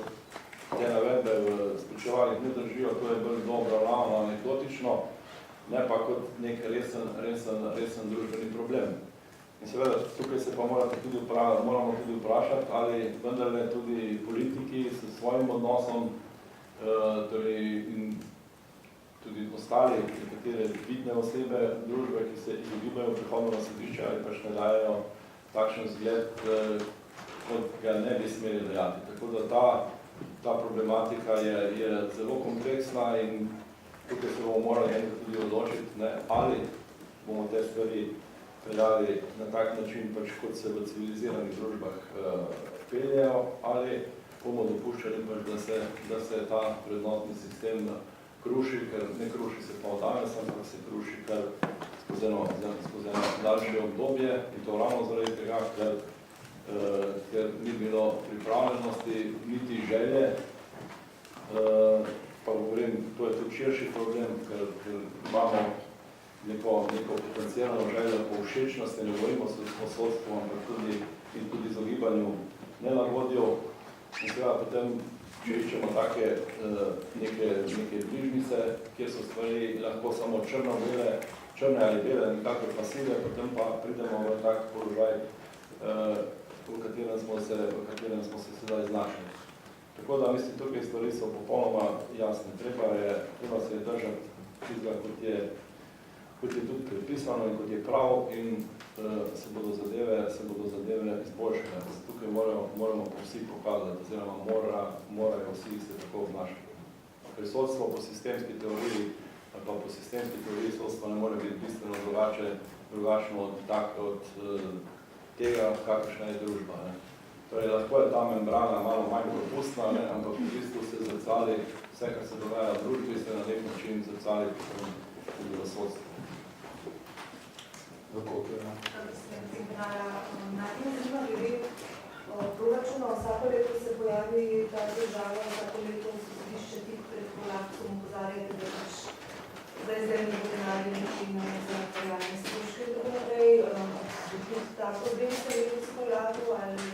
te navedbe v spričevalih ne držijo, to je bolj dobro ravno anekdotično, ne pa kot nek resen družbeni problem. In seveda, tukaj se pa moramo tudi vprašati, ali vendarle tudi politiki s svojim odnosom, torej in tudi ostali, nekatere vidne osebe družbe, ki se izogibajo prihodno na sodišče ali pač ne dajejo takšen zgled, kot ga ne bi smeli dajati. Tako da ta problematika je zelo kompleksna in tukaj se bomo morali enkrat tudi odločiti, ali bomo te stvari peljali na tak način, pač kot se v civiliziranih družbah peljejo, ali bomo dopuščali, pač, da se ta vrednotni sistem kruši, ker ne kruši se pa danes, ampak se kruši kar skozi eno daljše obdobje in to ravno zaradi tega, tega, ker ni bilo pripravljenosti, niti želje. Pa govorim, to je tudi širši problem, ker imamo neko potencijalno željo po všečnosti, ne govorimo o sodstvu, ampak tudi izogibanju nelagodju. In seveda potem, če iščemo take neke bližnice, kjer so stvari lahko samo črne ali bele, nekako pasive, potem pa pridemo v tak položaj, v katerem smo se sedaj znašli. Tako da mislim, tukaj stvari so popolnoma jasne. Treba se je držati tistega, kot je tudi predpisano in kot je prav, in se bodo zadeve izboljšale. Tukaj moramo pa vsi pokazati, oziroma morajo vsi se tako obnašati. Ker sodstvo po sistemski teoriji ali pa po sistemski teoriji sodstvo ne more biti bistveno drugačno od tega, kakršna je družba. Ne. Torej, lahko je ta membrana malo manj propustna, ampak v bistvu se zrcali vse, kar se dogaja v družbi, se na nek način zrcali tudi v sodstvu.
Najbolj zanima glede proračuna. Vsako leto se pojavi ta država, vsako leto se sodišče tik pred kolapsom opozarjate, da zdaj ne bo denarja nekaj za materialne stroške in tako naprej. Tudi ta problem se letos pojavil ali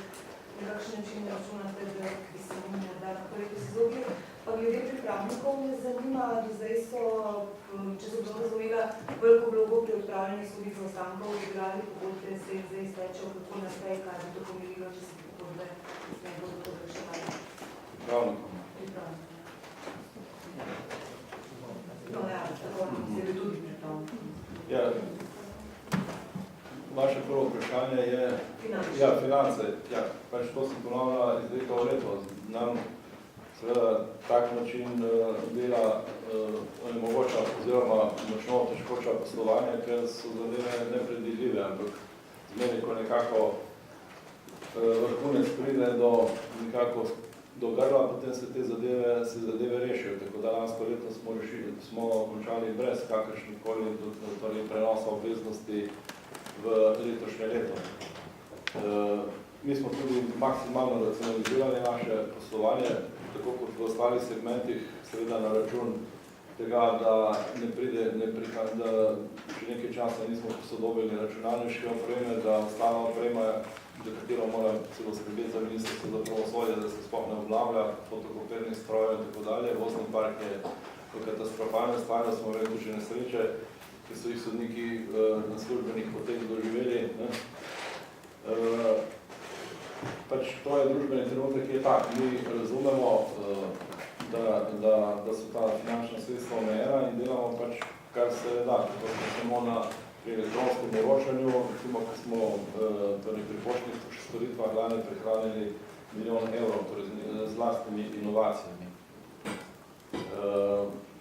na kakšen način računate, da bi se morda tako letos izogli. Pa glede pripravnikov me zanima, do zdaj so, če so dobro razumela, veliko vlogo pri odpravljanju sodnih zaostankov odigrali pogodbe, se jih zdaj iztečejo, kako naprej, kaj bi to pomenilo, če se pogodbe ne bodo podreševali.
Pripravnikom.
No ja, tako se bi tudi pripravnikom.
Ja, vaše prvo vprašanje je finance. Ja, pač to sem ponovila iz leta v leto. Nam seveda tak način dela onemogoča oziroma močno težkoča poslovanje, ker so zadeve nepredvidljive, ampak zmeri, ko nekako vrhunec pride do grla, potem se te zadeve rešijo. Tako da lansko leto smo končali brez kakršnikoli prenosa obveznosti v letošnje leto. Mi smo tudi maksimalno racionalizirali naše poslovanje, tako kot v ostalih segmentih, seveda na račun tega, da da že nekaj časa nismo posodobili računalniške opreme, da ostala oprema, za katero mora celo skrbeti za ministrstvo za pravosodje, da se sploh ne obnavlja, fotokopernih strojev in tako dalje. Vozni park je v katastrofalnem stanju, smo imeli tudi nesreče, ki so jih sodniki na službenih poteh doživeli. Pač to je družbeni trenutek, ki je tak. Mi razumemo, da so ta finančna sredstva omejena in delamo pač, kar se da. Tako smo samo pri elektronskem naročanju, recimo, ko smo pri poštnih storitvah lani prihranili 1 milijon evrov, torej z lastnimi inovacijami.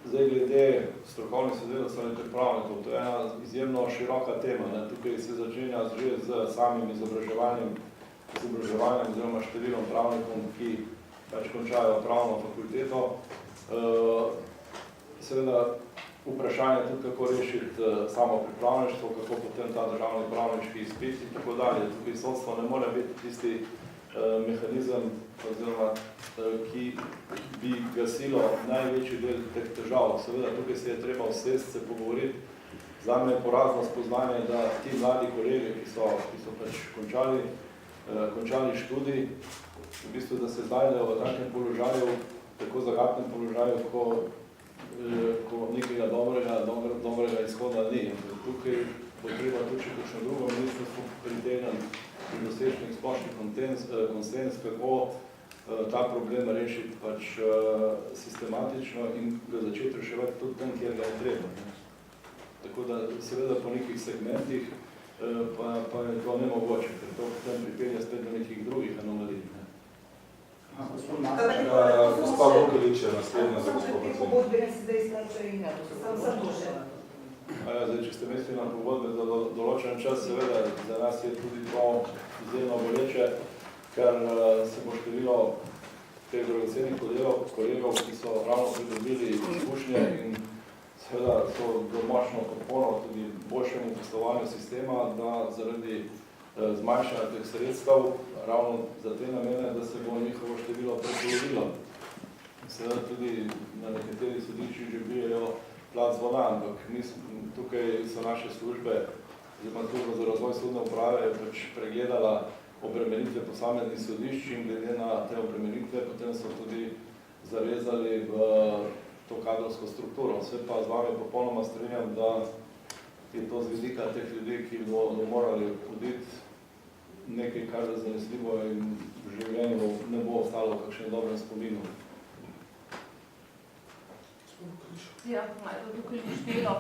Zdaj, glede strokovnih sodelavcev in pripravnikov, to je ena izjemno široka tema. Tukaj se začenja že z samim izobraževanjem oziroma številom pravnikom, ki pač končajo pravno fakulteto. Seveda vprašanje tudi, kako rešiti samo pripravništvo, kako potem ta državni pravniški izpit in tako dalje. Tukaj sodstvo ne more biti tisti mehanizem, oziroma, ki bi gasilo največji del teh težav. Seveda, tukaj se je treba vsesti se pogovoriti. Zame je porazno spoznanje, da ti mladi kolegi, ki so pač končali študij, v bistvu, da se znajdejo v takem položaju, tako zagatnem položaju, ko nekega dobrega izhoda ni. Tukaj bo treba tudi še kakšno drugo ministrstvo pritegniti pri dosežnih splošnih konsens, kako ta problem rešiti pač sistematično in ga začeti reševati tudi tam, kjer ga je treba. Tako da seveda po nekih segmentih pa je to nemogoče, ker to potem pripelje spet do nekih drugih anomalij.
Gospod Vukelič je naslednja za gospod
Te pogodbe se zdaj iztečejo in sem to še.
Zdaj, če ste mislili na pogodbe za določen čas, seveda za nas je tudi to izjemno boleče, ker se bo število teh dragocenih kolegov, ki so ravno pridobili izkušnje in seveda so močno podporno tudi boljšemu poslovanju sistema, da zaradi zmanjšanja teh sredstev, ravno za te namene, da se bo njihovo število prepolovilo. Seveda tudi na nekaterih sodiščih že bijejo plat zvona, ampak tukaj so naše službe, oziroma služba za razvoj sodne uprave, pač pregledala obremenitve posameznih sodišč in glede na te obremenitve potem so tudi zavezali v to kadrovsko strukturo. Vse pa z vami popolnoma strinjam, da je to z vidika teh ljudi, ki bodo morali oditi nekaj, kar je zanesljivo in v življenju ne bo ostalo v kakšnem dobrem spominu.
Ja, najbolj tukaj ništelo.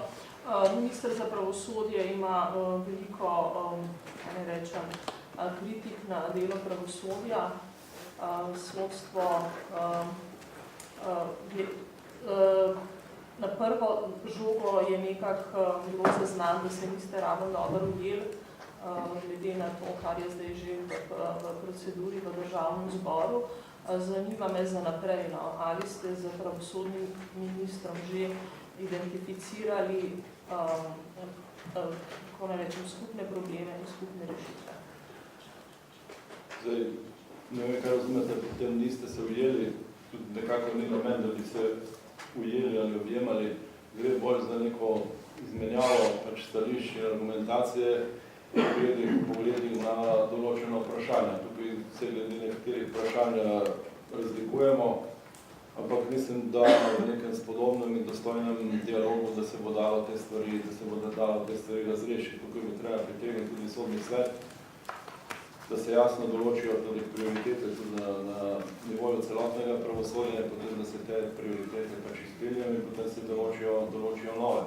Minister za pravosodje ima veliko, ne rečem, kritik na delo pravosodja. Sodstvo na prvo žogo je nekako bilo zaznan, da se niste ravno dobro ujeli, glede na to, kar je zdaj že v proceduri v državnem zboru. Zanima me za naprej, no, ali ste z pravosodnim ministrom že identificirali kako ne rečem, skupne probleme in skupne rešitve.
Zdaj, ne vem, kaj razumete, potem niste se ujeli, tudi nekako ni namen, da bi se ujeli ali objemali, gre bolj za neko izmenjavo pač stališč in argumentacije, pogledi na določeno vprašanje. Tukaj se glede nekaterih vprašanj razlikujemo, ampak mislim, da v nekem spodobnem in dostojnem dialogu, da se bo dalo te stvari, razrešiti. Tukaj bo treba pritegniti tudi sodni svet, da se jasno določijo tudi prioritete tudi na nivoju celotnega pravosodja, potem da se te prioritete pač izpeljajo in potem se določijo nove.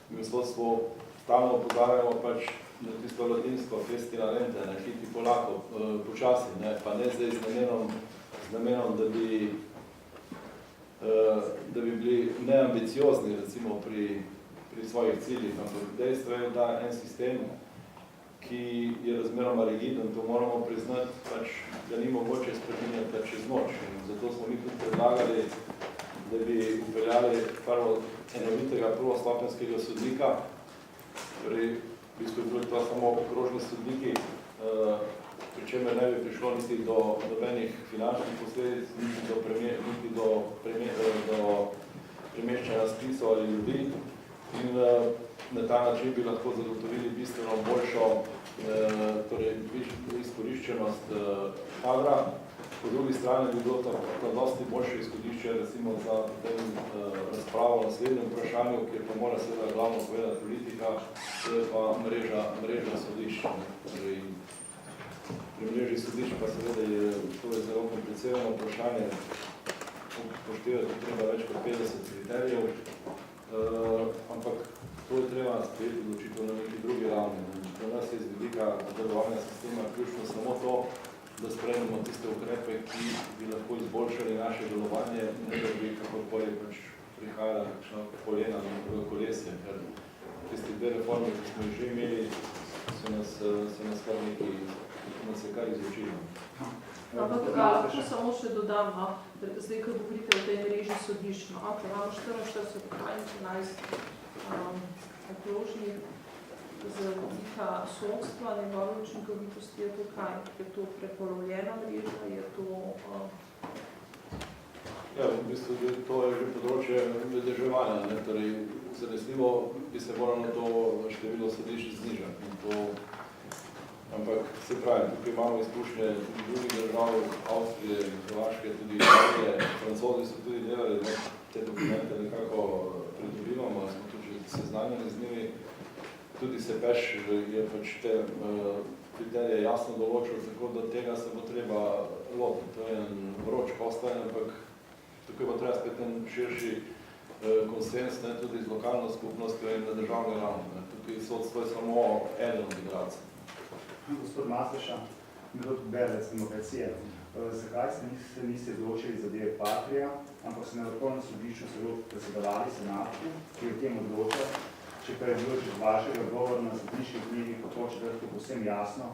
Mi v sodstvu stalno opozarjamo pač na tisto latinsko festina lente, hiti polako, počasi, pa ne zdaj z namenom, da bi bili neambiciozni recimo pri svojih ciljih, ampak dejstvo je, da en sistem, ki je razmeroma rigiden, to moramo priznati, pač, da ni mogoče spreminjati čez noč. In zato smo mi tudi predlagali, da bi upeljali prvo enovitega prvostopenjskega sodnika, torej v bistvu je bilo to samo okrožni sodniki, pri čemer ne bi prišlo niti do nobenih finančnih posledic, niti do premeščanja spisov ali ljudi. In na ta način bi lahko zagotovili bistveno boljšo izkoriščenost kadra. Po drugi strani bi bilo to dosti boljše izhodišče recimo za razpravo o naslednjem vprašanju, kjer pa mora seveda glavno povedati politika, to je pa mreža sodišč. Pri mreži sodišč pa seveda je to zelo komplicirano vprašanje, poštevati treba več kot 50 kriterijev, ampak to je treba sprejeti odločitev na neki drugi ravni. Pri nas je z vidika delovanja sistema ključno samo to, da sprejmemo tiste ukrepe, ki bi lahko izboljšali naše delovanje, ne da bi kakorkoli pač prihajala kakšna polena v kolesje, ker tisti dve reformi, ki smo že imeli, so nas kar nekaj, nas je kar izločilo.
Ampak lahko samo še dodam, zdaj, ko govorite o tej mreži sodišč, imamo 44 okrožnih z vidika sodstva, njegove učinkovitosti je to kaj? Je to prepolovljena mreža? Je to...
Ja, v bistvu to je že področje vedeževanja. Torej, zanesljivo bi se moralo to število sodišč znižati. Ampak se pravi, tukaj imamo izkušnje tudi drugih držav, Avstrije, Hrvaške, tudi Italije, Francozi so tudi delali, te dokumente nekako pridobivamo, smo tudi seznanjeni z njimi. Tudi SEPEŠ je pač te kriterije jasno določil, tako da tega se bo treba lotiti. To je en vroč postaj, ampak tukaj bo treba spet en širši konsens, tudi z lokalno skupnostjo in na državni ravni. Tukaj sodstvo je samo eden od igralcev.
Gospod Masteša, Milot Berec, Demokracije. Zakaj se niste odločili zadeve Patrija, ampak se na vrhovnem sodišču celo predsedovali senatu, ki je o tem odločal, če pa je bilo že vašega govora na zadnjiških knjigih po četrtku povsem jasno,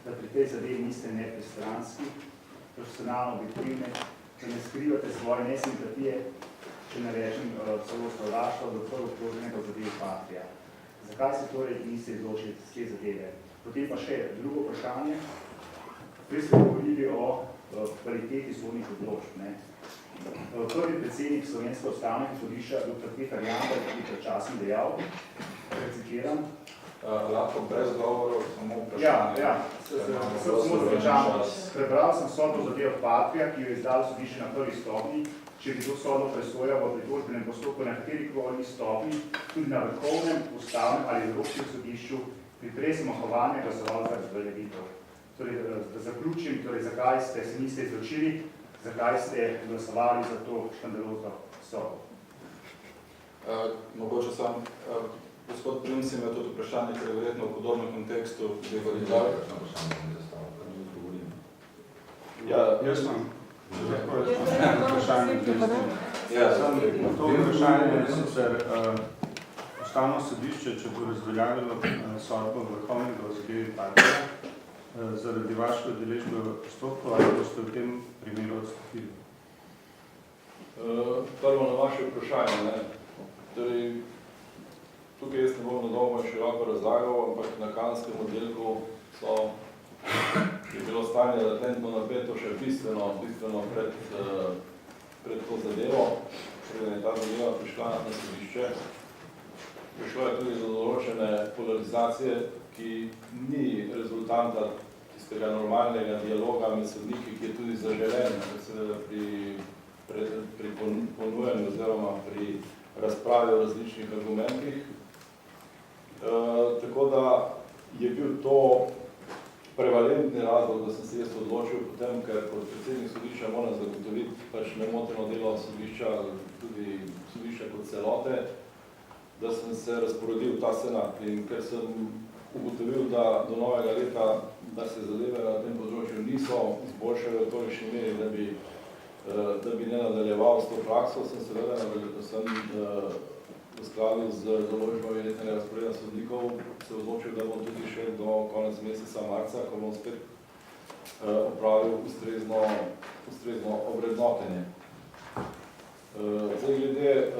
da pri tej zadevi niste nepristranski, profesionalno objektivni, da ne skrivate svoje nesimpatije, če ne rečem celo sovraštva do prvokrožnega zadeve Patrija. Zakaj se torej niste odločili te zadeve? Potem pa še drugo vprašanje. Prej ste govorili o kvaliteti sodnih odločb. Prvi predsednik Slovenskega ustavnega sodišča, dr. Peter Jamber, je pred časom dejal, recitiram.
Lahko brez govorov, samo vprašanje.
Samo zvečano. Prebral sem sodbo zadevo Patria, ki jo je izdalo sodišče na prvi stopnji. Če bi to sodbo presojal v pritožbenem postopku na katerikoli stopnji, tudi na vrhovnem, ustavnem ali evropskem sodišču, bi prej smahovanje glasoval za razveljavitev. Torej, da zaključim, zakaj ste se niste izločili, zakaj ste glasovali za to škandalozno sodbo?
Mogoče sam, gospod Primc ima tudi vprašanje, ker je verjetno v podobnem kontekstu, da je volidav.
Jaz sem. Vprašanje to vprašanje je sicer Ustavno sodišče, če bo razveljavilo sodbo vrhovnega v zadevi Patria, zaradi vaše udeležbe v postopku, ali boste v tem primeru odstopili?
Prvo na vaše vprašanje. Torej, tukaj jaz ne bom na dolgo in široko razlagal, ampak na kanadskem oddelku je bilo stanje latentno napeto še bistveno pred to zadevo, preden je ta zadeva prišla na sodišče. Prišlo je tudi do določene polarizacije, ki ni rezultanta tistega normalnega dialoga med sodniki, ki je tudi zaželen pri ponujanju oziroma pri razpravi o različnih argumentih. Tako da je bil to prevalentni razlog, da sem se jaz odločil potem, ker kot predsednik sodišča moram zagotoviti pač nemoteno delo sodišča, tudi sodišča kot celote, da sem se razporedil ta senat. In ker sem ugotovil, da do novega leta, da se zadeve na tem področju niso izboljšale v tolikšni meri, da bi ne nadaljeval s to prakso, sem seveda v skladu z določbami letnega razporeda sodnikov se odločil, da bom tudi še do konec meseca marca, ko bom spet opravil ustrezno obrednotenje. Zdaj glede,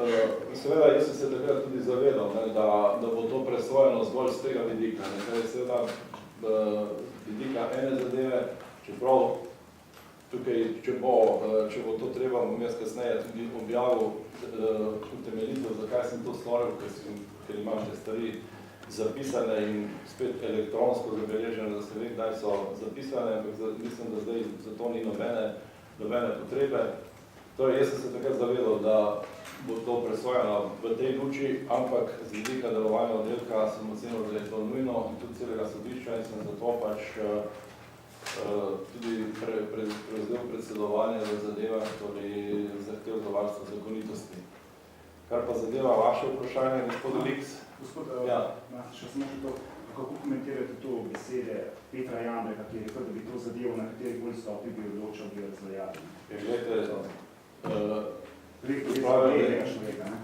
seveda jaz sem se takrat tudi zavedal, da bo to presojeno zgolj z tega vidika. Nekaj je seveda vidika ene zadeve, čeprav tukaj, če bo to treba, bom jaz kasneje tudi objavil utemeljitev, zakaj sem to storil, ker imam te stvari zapisane in spet elektronsko zabeležene, da se ve, kdaj so zapisane, ampak mislim, da zdaj za to ni nobene potrebe. Torej, jaz sem se takrat zavedal, da bo to presojeno v tej luči, ampak z vidika delovanja oddelka sem ocenil, da je to nujno in tudi celega sodišča in sem zato pač tudi prevzel predsedovanje v zadevah, torej zahtev za varstvo zakonitosti. Kar pa zadeva vaše vprašanje, gospod Liks.
Gospod, še samo še to, kako komentirate to besede Petra Jambreka, ki je rekel, da bi to zadevo na katerikoli stopnji bi odločal, bi razveljavil? Gre za uglednega človeka, ne?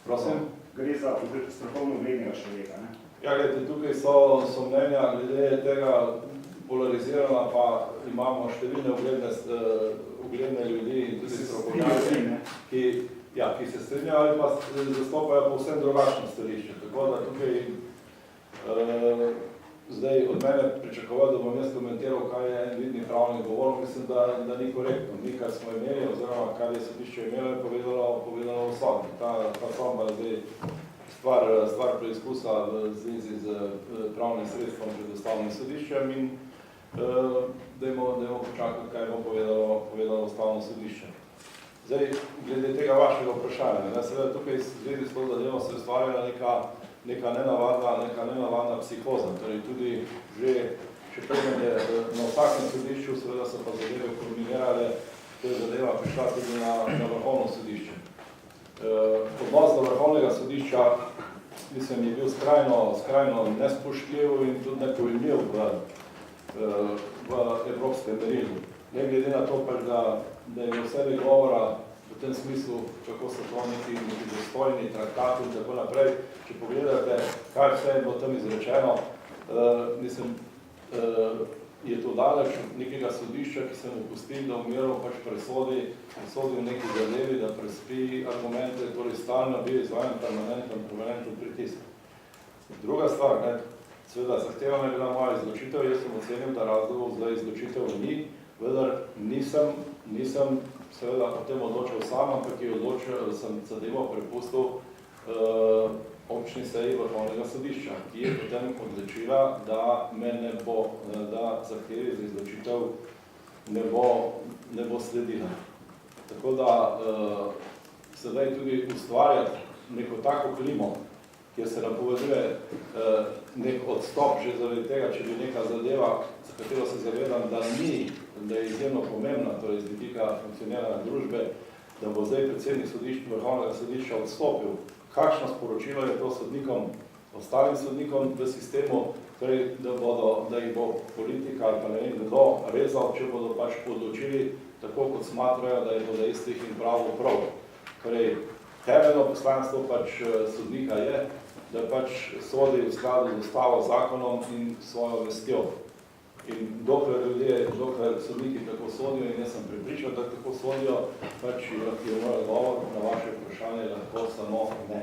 Prosim?
Gre za strokovno uglednega človeka, ne?
Ja, gledajte, tukaj so mnenja glede tega polarizirana, pa imamo številne ugledne ljudi in tudi strokovnjake, ki se strinjajo ali pa zastopajo povsem drugačno stališče. Tako da tukaj zdaj od mene pričakovati, da bom jaz komentiral, kaj je en vidni pravni govor, mislim, da ni korektno. Mi, kar smo imeli, oziroma kar je sodišče imelo, je povedalo o sodbi. Ta sodba je zdaj stvar preizkusa v zvezi z pravnim sredstvom pred ustavnim sodiščem in dajmo počakati, kaj bo povedalo ustavno sodišče. Zdaj, glede tega vašega vprašanja, seveda tukaj v zvezi s to zadevo se ustvarjala neka nenavadna psihoza, torej tudi že preden je na vsakem sodišču, seveda so pa zadeve kulminirale, to je zadeva prišla tudi na vrhovno sodišče. Odnos do vrhovnega sodišča, mislim, je bil skrajno nespoštljiv in tudi nepojemljiv v evropskem merilu. Ne glede na to, da je vse govora v tem smislu, kako so to neki dostojni traktati in tako naprej. Če pogledate, kaj vse je bilo tam izrečeno, mislim, je to daleč nekega sodišča, ki se mu pusti, da v miru pač presodi v neki zadevi, da prespi argumente, torej stalno bil izvajan permanenten pritisk. Druga stvar, Seveda, zahtevana je bila moja izločitev, jaz sem ocenil, da razlogov za izločitev ni, vendar nisem seveda o tem odločil sam, ampak sem zadevo prepustil občni seji Vrhovnega sodišča, ki je potem odločila, da da zahtevi za izločitev ne bo sledila. Tako da sedaj tudi ustvarjati neko tako klimo, kjer se napoveduje nek odstop že zaradi tega, če bi neka zadeva, za katero se zavedam, da je izjemno pomembna, torej z vidika funkcioniranja družbe, da bo zdaj predsednik Vrhovnega sodišča odstopil. Kakšno sporočilo je to sodnikom, ostalim sodnikom v sistemu, torej, da jih bo politika ali pa ne vem kdo rezal, če bodo pač odločili tako, kot smatrajo, da je to dejstvih in pravo prav. Torej, temeljno poslanstvo pač sodnika je, da pač sodi v skladu z ustavo, zakonom in svojo vestjo. In dokler sodniki tako sodijo, in jaz sem prepričal, da tako sodijo, pač je moj odgovor na vaše vprašanje lahko samo ne.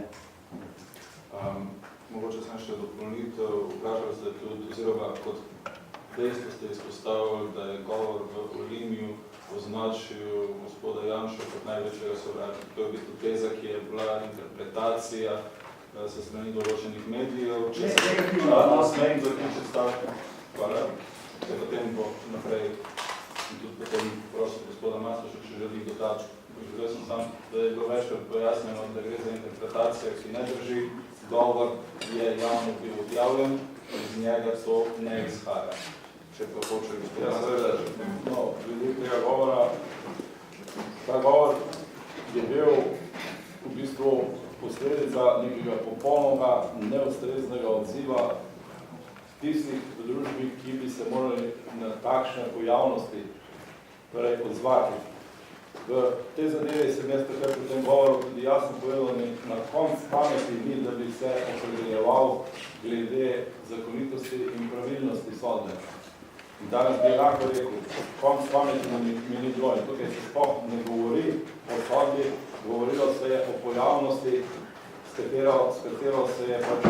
Mogoče sem še dopolnitev, vprašali ste tudi, oziroma kot dejstvo ste izpostavili, da je govor v Olimiju označil gospoda Janša kot največjega sovražnika. To je v bistvu teza, ki je bila interpretacija se strani določenih medijev. Če se negativno odnos ne in zaključiti stavka. Hvala. Potem bo naprej in tudi potem prosil gospoda Mastoša, če želi dodati. Želel sem sam, da je bilo večkrat pojasnjeno, da gre za interpretacijo, ki ne drži. Govor je javno bil objavljen, iz njega to ne izhaja. Če pa hoče gospoda. No, glede tega govora, ta govor je bil v bistvu posledica nekega popolnoma neustreznega odziva tistih v družbi, ki bi se morali na takšne pojavnosti odzvati. V tej zadevi sem jaz takrat v tem govoru tudi jasno povedal, na konc pameti ni, da bi se opredeljeval glede zakonitosti in pravilnosti sodbe. In danes bi lahko rekel, konc pameti mi ni bilo. In tukaj se sploh ne govori o sodbi, govorilo se je o pojavnosti, s katero se je pač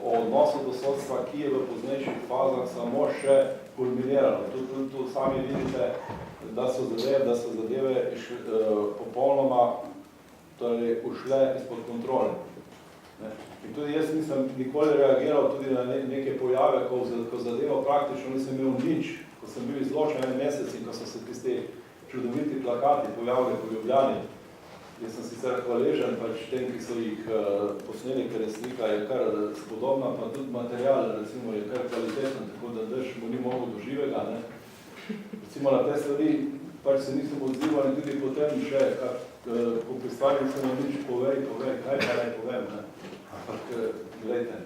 o odnosu do sodstva, ki je v poznejših fazah samo še kulminiralo. Tu sami vidite, da so zadeve popolnoma ušle izpod kontrole. In tudi jaz nisem nikoli reagiral tudi na neke pojave, ko zadeva praktično nisem imel nič, ko sem bil izločen en mesec in ko so se tisti čudoviti plakati pojavili po Ljubljani. Jaz sem sicer hvaležen pač tem, ki so jih posneli, ker je slika je kar spodobna, pa tudi material, recimo, je kar kvaliteten, tako da drž mu ni mogel do živega. Recimo na te stvari pač se nisem odzival in tudi potem še, ko pristavim se na nič, povej, kaj pa naj povem. Ampak, gledajte,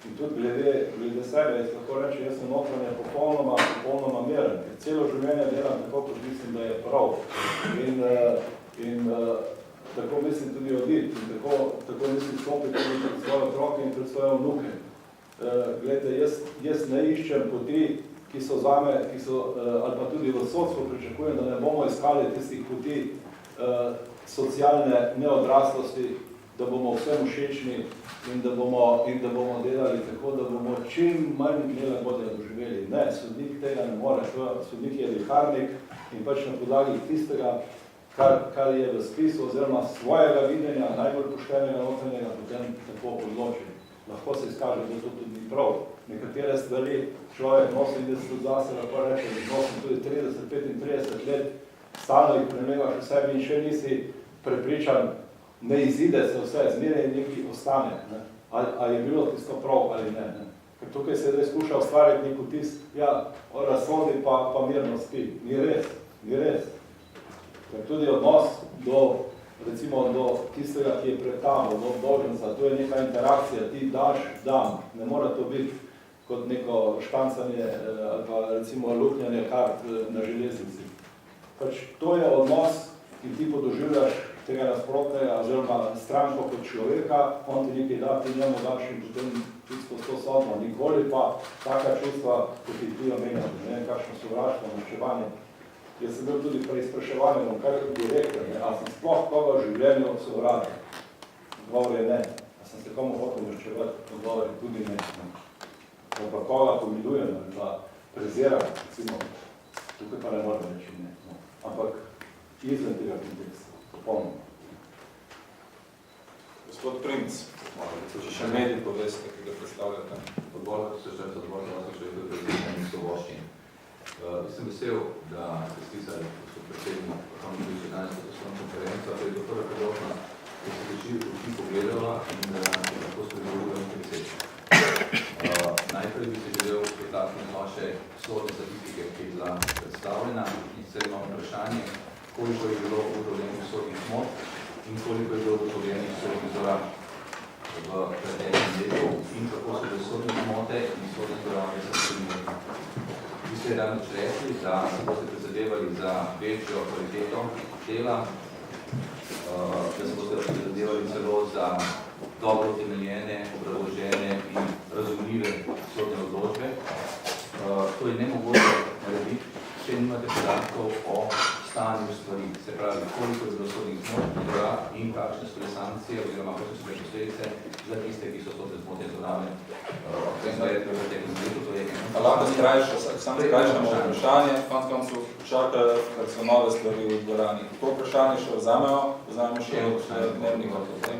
in tudi glede sebe, jaz lahko reči, jaz sem notranje popolnoma meren, ker celo življenje delam tako, kot mislim, da je prav. In tako mislim tudi oditi in tako mislim stopiti tudi pred svoje otroke in pred svoje vnuke. Gledajte, jaz ne iščem poti, ki so zame, ali pa tudi v sodstvu pričakujem, da ne bomo iskali tistih poti socialne neodraslosti, da bomo vsem všečni in da bomo delali tako, da bomo čim manj nelagodje doživeli. Ne, sodnik tega ne more, sodnik je viharnik in pač na podlagi tistega, kar je v spisu oziroma svojega videnja, najbolj poštenega notranjega, potem tako odloči. Lahko se izkaže, da to tudi ni prav. Nekatere stvari človek nosi, da se tudi zase lahko reče, da nosim tudi 30-35 let, stalno jih premevaš v sebi in še nisi prepričan, ne izide se vse, zmeraj nekaj ostane. Ali je bilo tisto prav ali ne. Ker tukaj se je skuša ustvariti nek vtis, ja, razsodi pa mirno spi. Ni res. Ker tudi odnos recimo do tistega, ki je pred tamo, do obdolženca, to je neka interakcija, ti daš, dam. Ne mora to biti kot neko štancanje ali pa recimo luknjanje kart na železnici. Pač to je odnos, ki ti podoživljaš tega nasprotnega oziroma stranko kot človeka, on ti nekaj da, ti njemu daš in potem tudi skozi to sodno. Nikoli pa taka čustva, kot ti ti omenjate, ne vem, kakšno sovraštvo, maščevanje. Jaz sem bil tudi preizpraševanjem, kar direktno, ali sem sploh koga v življenju sovražil. Govor je ne. A sem
sem se komu hotel vrčevati, odgovori tudi ne. Pa koga pomilujem, pa preziram, recimo, tukaj pa ne moram reči ne. Ampak izven tega konteksta, popolno.
Gospod Princ, če še medij poveste, ki ga predstavljate.
Odbor, se še odbor, da vas še vedno predstavljam in sovoščin. Sem vesel, da ste stisali gospod predsednik Vrhovni sodišče 11. poslovno konferenco, to je to prva priložnost, da se vsi pogledala in da lahko spregovorila in preseči. Najprej bi se želel dotakniti vaše sodne statistike, ki je bila predstavljena, in sicer imam vprašanje, koliko je bilo ugotovljenih sodnih zmot in koliko je bilo ugotovljenih sodnih zlorab v preteklem letu in kako so bile sodne zmote in sodne zlorabe za spremenili. Vi ste danes rekli, da se boste prizadevali za večjo kvaliteto dela, da se boste prizadevali celo za dobro utemeljene, obrazložene in razumljive sodne odločbe. To je nemogoče narediti, če nimate podatkov o stanju stvari, se pravi, koliko je bilo sodnih zmot in kakšne so bile sankcije oziroma kakšne so bile posledice za tiste, ki so sodne zmote zlorabe.
Lahko skrajšamo vprašanje, konc koncev čakajo, ker so nove stvari v dvorani. To vprašanje še vzamemo še od dnevnika potem.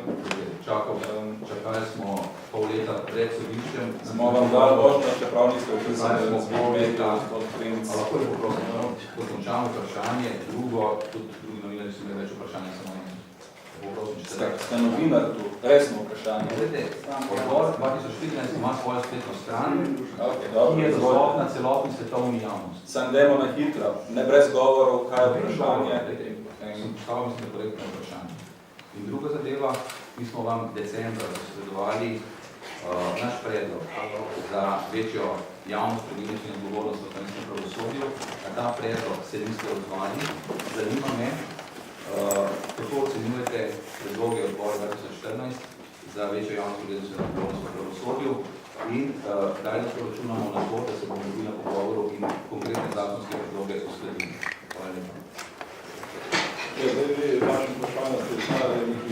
Čakali smo pol leta pred sodiščem.
Smo vam dali možnost, čeprav niste opisali gospod Princ.
Lahko je poprosim, pokončamo vprašanje, drugo, tudi drugi novinari so imeli več vprašanja, samo eno.
Ste novinar tu, resno vprašanje.
Odbor 2014 ima svojo spletno stran, ki je dostopna celotni svetovni javnosti.
Sem dajmo na hitro, ne brez govorov, kaj je vprašanje.
Postavljamo mislim korektno vprašanje. In druga zadeva, mi smo vam decembra posredovali naš predlog za večjo javnost, predvidnost in odgovornost v slovenskem pravosodju. Na ta predlog se niste odzvali. Zanima me, kako ocenjujete predloge odbora 2014 za večjo javnost, predvidnost in odgovornost v pravosodju in kdaj lahko računamo na to, da se bomo dobili na pogovoru in konkretne zakonske predloge uskladili. Hvala lepa.
Zdaj vi vašem vprašanju ste izgledali neki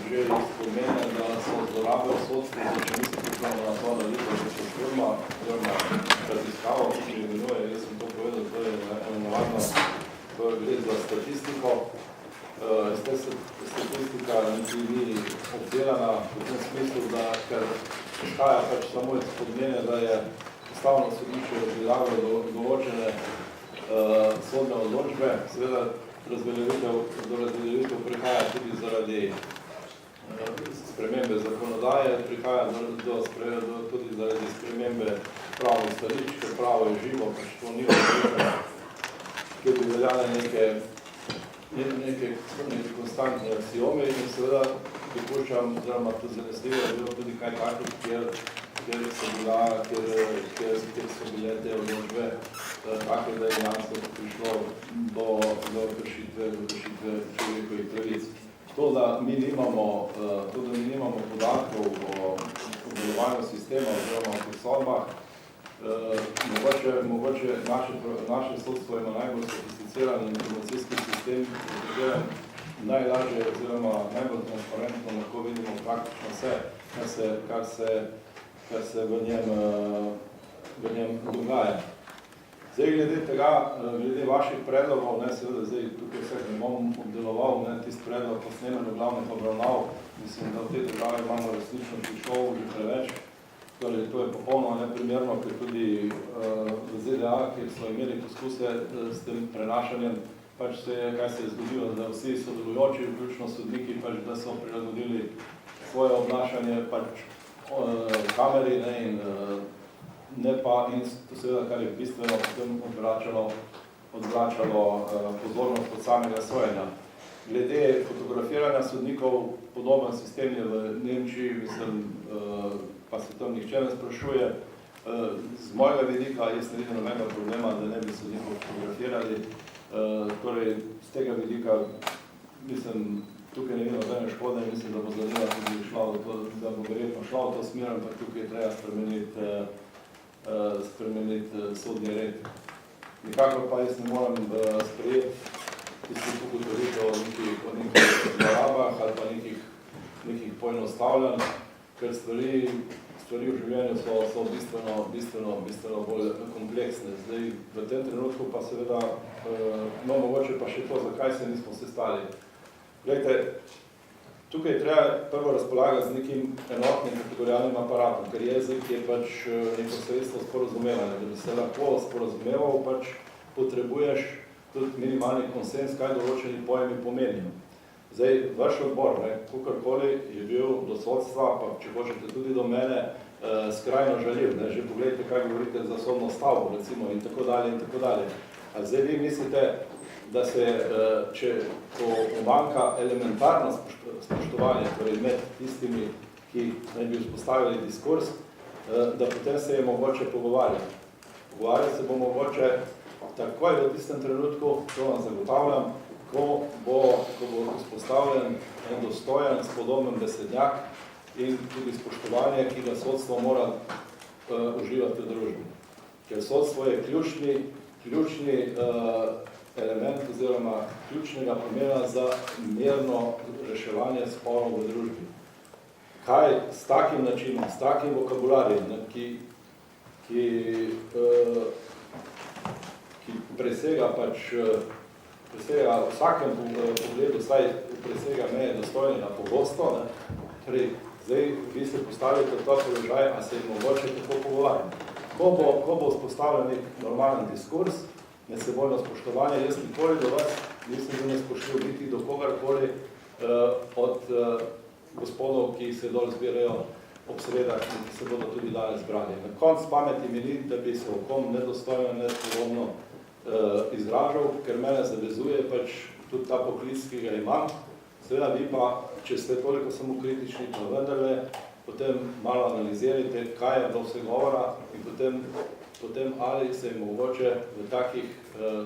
že izpomene, da so zlorabe v sodstvu, če niste pripravljeni na to analizo, da se firma, oziroma raziskavo, ki že imenuje, jaz sem to povedal, to je navadno gre za statistiko. Statistika ni obdelana v tem smislu, da ker izhaja pač samo iz podmene, da je ustavno sodišče razveljavilo določene sodne odločbe, seveda do razveljavitev prihaja tudi zaradi spremembe zakonodaje, prihaja tudi zaradi spremembe pravnih stališč, ker pravo je živo, pač to ni odločeno, ki bi veljale neke konstantne aksiomi in seveda dopuščam, oziroma to zanesljivo je bilo tudi kaj takih, kjer so bile te odločbe take, da je dejansko prišlo do kršitve človekovih pravic. To, da mi nimamo podatkov o obdelovanju sistema oziroma o posodbah, mogoče naše sodstvo ima najbolj sofisticiran informacijski sistem, v katerem najlažje oziroma najbolj transparentno lahko vidimo praktično vse, kar se v njem dogaja. Zdaj, glede vaših predlogov, seveda zdaj tukaj vseh ne bom obdeloval, tisti predlog po snemanju glavnih obravnav, mislim, da v tej državi imamo resnično šov že preveč. Torej, to je popolnoma neprimerno, ker tudi v ZDA, kjer so imeli poskuse s tem prenašanjem, pač kaj se je zgodilo, da vsi sodelujoči, vključno sodniki, pač da so prilagodili svoje obnašanje pač kameri in ne pa, in to seveda, kar je bistveno, potem odvračalo pozornost od samega sojenja. Glede fotografiranja sodnikov, podoben sistem je v Nemčiji, mislim, pa se tam nihče ne sprašuje. Z mojega vidika jaz ne vidim nobenega problema, da ne bi sodnikov fotografirali. Torej, z tega vidika, mislim, tukaj ne vidim nobene škode in mislim, da bo zadeva tudi šla v to, da bo verjetno šla v to smer, ampak tukaj je treba spremeniti sodni red. Nikakor pa jaz ne moram sprejeti tistih ugotovitev o nekih zlorabah ali pa nekih nekih poenostavljanj, ker stvari v življenju so bistveno bolj kompleksne. Zdaj, v tem trenutku pa seveda, no, mogoče pa še to, zakaj se nismo sestali. Glejte, tukaj treba prvo razpolagati z nekim enotnim kategorijalnim aparatom, ker jezik je pač neko sredstvo sporazumevanja. Da bi se lahko sporazumeval, pač potrebuješ tudi minimalni konsens, kaj določeni pojmi pomenijo. Zdaj, vaš odbor, kakorkoli je bil do sodstva, pa če hočete tudi do mene, skrajno žaljiv. Že pogledajte, kaj govorite za sodno stavbo, recimo, in tako dalje, in tako dalje. A zdaj vi mislite, da se, če umanjka elementarno spoštovanje, torej med tistimi, ki naj bi vzpostavili diskurs, da potem se je mogoče pogovarjati. Pogovarjati se bo mogoče takoj v tistem trenutku, to vam zagotavljam, ko bo vzpostavljen en dostojen, spodoben besednjak in tudi spoštovanje, ki ga sodstvo mora uživati v družbi. Ker sodstvo je ključni element oziroma ključnega pomena za mirno reševanje sporov v družbi. Kaj s takim načinom, s takim vokabularjem, ki presega v vsakem pogledu, saj presega meje dostojnega pogosto, zdaj vi se postavite v ta položaj, a se je mogoče tako pogovarjati. Ko bo vzpostavljen nek normalen diskurs, medsebojno spoštovanje, jaz nikoli do vas nisem bil nespoštljiv biti do kogarkoli od gospodov, ki se dol zbirajo ob sredah in ki se bodo tudi danes zbrali. Na konc pameti mi ni, da bi se o kom nedostojno, nespodobno izražal, ker mene zavezuje pač tudi ta poklic, ki ga imam. Seveda vi pa, če ste toliko samo kritični, pa vendarle, potem malo analizirajte, kaj je bilo vse govora in potem ali se je mogoče v takih,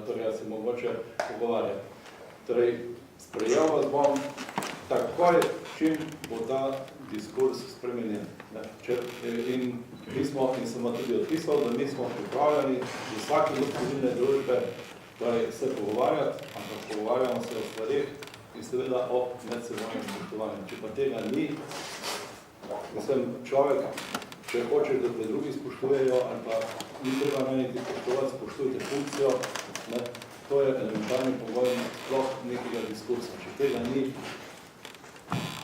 torej se mogoče pogovarjati. Torej, sprejel vas bom takoj, čim bo ta diskurs spremenjen. In sem vam tudi odpisal, da mi smo pripravljeni z vsake civilne družbe se pogovarjati, ampak pogovarjamo se o stvarih in seveda o medsebojnem spoštovanju. Če pa tega ni, mislim, človek, če hoče, da te drugi spoštujejo, ali pa ni treba meniti spoštovati, spoštujte funkcijo, to je elementarni pogoj sploh nekega diskursa. Če tega ni,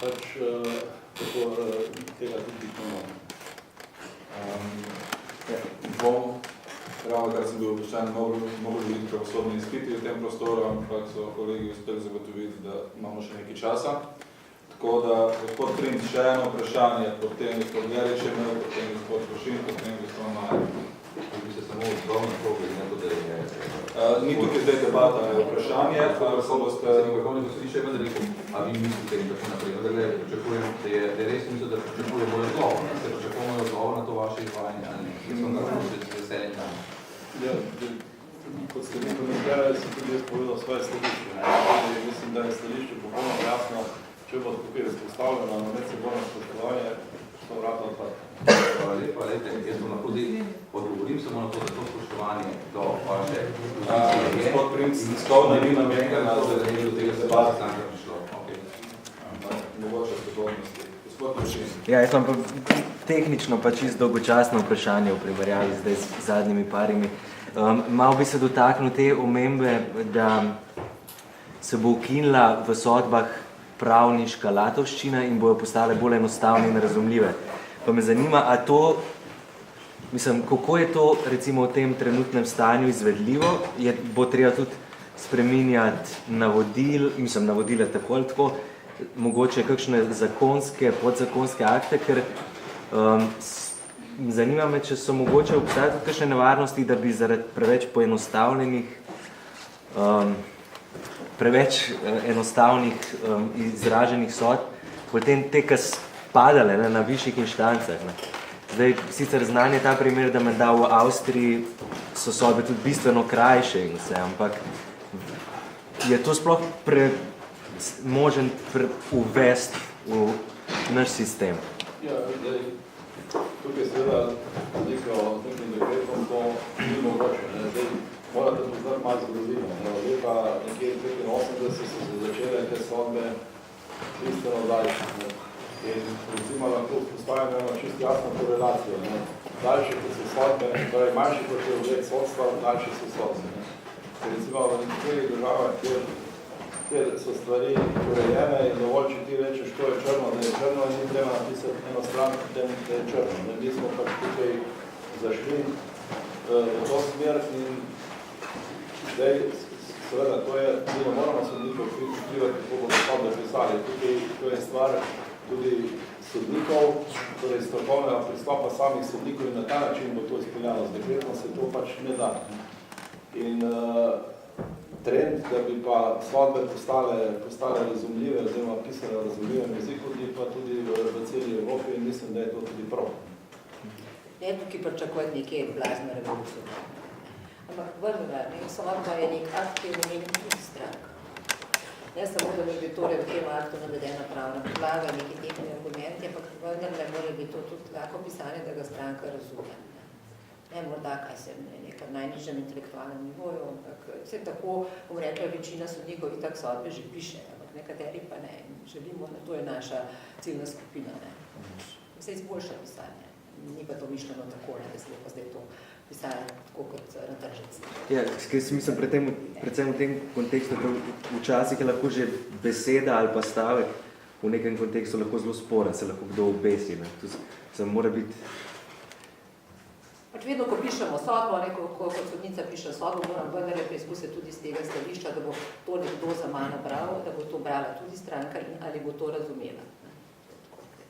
pač tega tudi ne
Bom, ravno kar sem bil obveščen, mogli biti pravosodni izpiti v tem prostoru, ampak so kolegi uspeli zagotoviti, da imamo še nekaj časa. Tako da, gospod Princ, še eno vprašanje, potem gospod Gerič je imel, potem gospod Prošin, potem gospod Majer.
Bi se samo zdravo na to, glede, da je...
Ni tukaj zdaj debata, je vprašanje, ali se boste...
Vrhovni sodišče je vendar rekel, a vi mislite in tako naprej. Vendar pričakujem, da je res misel, da pričakujemo odgovor. Se pričakujemo odgovor na to vaše izvajanje, ali ne? Jaz sem kako z veseljem tam.
Ja, kot ste mi komentirali, sem tudi jaz povedal svoje stališče. Mislim, da je stališče popolnoma jasno, če bo tukaj razpostavljeno na medsebojno spoštovanje, so vrata odprta.
Hvala lepa, jaz bom lahko odgovorim samo na to, da to spoštovanje do vaše
gospod Princ, skovna ni namenjena za do tega debata.
stanka prišlo.
Mogoče sposobnosti. Gospod Prošin.
Ja, jaz imam pa tehnično pa čisto dolgočasno vprašanje v primerjavi zdaj z zadnjimi parimi. Malo bi se dotaknil te omembe, da se bo ukinila v sodbah pravniška latovščina in bojo postale bolj enostavne in razumljive. Pa me zanima, a to, mislim, kako je to recimo v tem trenutnem stanju izvedljivo? Bo treba tudi spreminjati navodila tako ali tako, mogoče kakšne zakonske, podzakonske akte, ker zanima me, če so mogoče obstajati tudi kakšne nevarnosti, da bi zaradi preveč enostavnih izraženih sodb, potem te, ki spadale na višjih inštancah. Zdaj, sicer znan je ta primer, da menda v Avstriji so sodbe tudi bistveno krajše in vse, ampak je to sploh možen uvesti v naš sistem?
Ja, zdaj, tukaj seveda nekim dekretom to ni mogoče. Zdaj, morate poznati malo zgodovino. Leta nekje 85 so se začele te sodbe bistveno daljše. recimo lahko postavimo eno čisto jasno korelacijo. Daljše, kot so sodbe, torej manjši, kot je oblet sodstva, daljše so sodbe. Recimo v nekaterih državah, kjer so stvari urejene in dovolj, če ti rečeš, to je črno, da je črno, in ni treba napisati eno stran, potem, da je črno. Mi smo pač tukaj zašli v to smer in zdaj, seveda, to je, mi ne moramo sodnikov vplivati, kako bomo sodbe pisali. Tukaj to je stvar tudi sodnikov, torej strokovnega pristopa samih sodnikov in na ta način bo to izpeljano. Z dekretom se to pač ne da. In trend, da bi pa sodbe postale razumljive, oziroma pisane v razumljivem jeziku, pa tudi v celi Evropi in mislim, da je to tudi prav.
Ne tukaj pričakujete nekaj blazne revolucije. Ampak vrnila, sodba je nek akt, ki je namenjen tudi strank. Ne samo, da bi torej v tem aktu navedena pravna podlaga, neki tehni argumenti, ampak vendarle mora biti to tudi tako pisanje, da ga stranka razume. Ne morda, kaj se v nekem najnižjem intelektualnem nivoju, ampak vse tako, bom rekla, večina sodnikov in tak sodbe že piše, ampak nekateri pa ne. Želimo, da to je naša ciljna skupina. Vse izboljša pisanje. Ni pa to mišljeno tako, da se pa zdaj to pisali tako kot na tržnici.
Ja, mislim, predvsem v tem kontekstu, da včasih je lahko že beseda ali pa stavek v nekem kontekstu lahko zelo sporen, se lahko kdo obesi. To mora biti...
Pač vedno, ko pišemo sodbo, kot sodnica piše sodbo, moram vendarle preizkusiti tudi z tega stališča, da bo to nekdo za mano bral, da bo to brala tudi stranka in ali bo to razumela.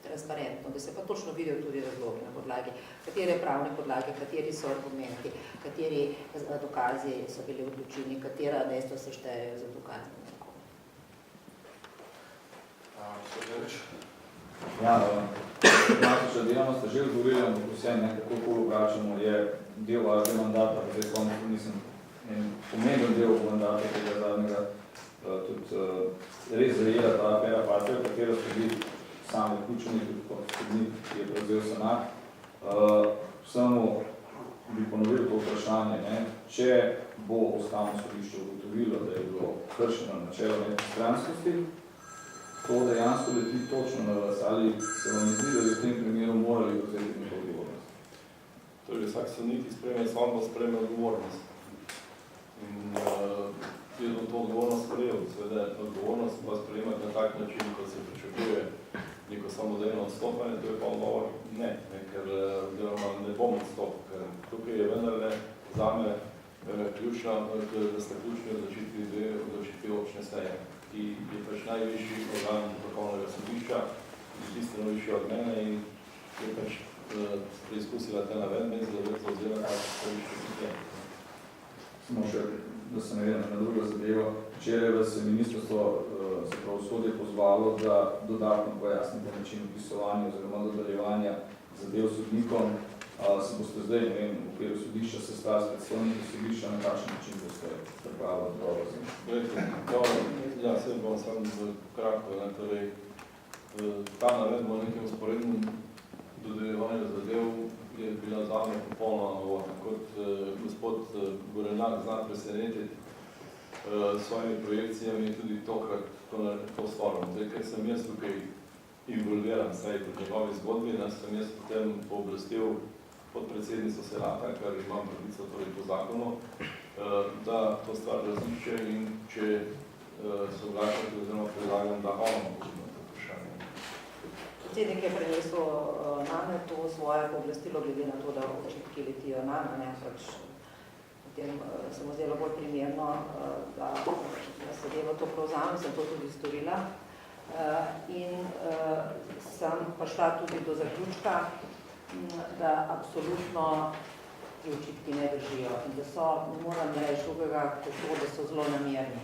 Transparentno, da se pa točno vidijo tudi razlogi na podlagi, katere pravne podlage, kateri so argumenti, kateri dokazi so bili odločeni, katera dejstva se štejejo za dokazi.
Ja, Matiča delamo ste že odgovorili, ampak vsem nekako bolj vračamo, je del vašega mandata, pa zdaj konec, mislim, pomemben del mandata tega zadnjega, tudi res zajela ta afera Patria, v katero ste bili sami vključeni, tudi kot sodnik, ki je prevzel senat. Samo bi ponovil to vprašanje, če bo Ustavno sodišče ugotovilo, da je bilo kršeno načelo nepristranskosti, to dejansko leti točno na vas, ali se vam zdi, da bi v tem primeru morali vzeti neko odgovornost?
Torej, vsak sodnik, ki sprejme sodbo, sprejme odgovornost. In je to odgovornost sprejel. Seveda, odgovornost pa sprejemati na tak način, ko se pričakuje neko samodejno odstopanje, to je pa odgovor ne, ker ne bom odstopil, ker tukaj je vendarle zame ključna, da ste ključni odločitvi občne seje, ki je pač najvišji organ vrhovnega sodišča, bistveno višji od mene in je pač preizkusila te navedbe in zauzela kako stališče tudi je.
Samo še, da se navedem na drugo zadevo. Včeraj vas je ministrstvo za pravosodje pozvalo, da dodatno pojasnite način opisovanja oziroma dodaljevanja zadev sodnikom. Se boste zdaj, ne vem, v okviru sodišča sestali s predstavniki sodišča, na kakšen način boste pripravili odgovor za njih?
Ja, se bom sam kratko. Torej, ta navedba o nekem usporednem dodeljevanju zadev je bila zame popolnoma novotna. Kot gospod Gorenak zna presenetiti s svojimi projekcijami tudi tokrat to stvarno. Zdaj, ker sem jaz tukaj involviran, saj po njegovi zgodbi, sem jaz potem pooblastil podpredsednico senata, kar imam pravico torej po zakonu, da to stvar razišče in če soglašate oziroma predlagam, da ono podobno to vprašanje.
Predsednik je prenesel name to svoje pooblastilo, glede na to, da očitki letijo name, pač potem se mu zdelo bolj primerno, da se delo to prevzame, sem to tudi storila. In sem pa šla tudi do zaključka, da absolutno ti očitki ne držijo in da so, ne moram reči drugega, kot to, da so zelo namerni.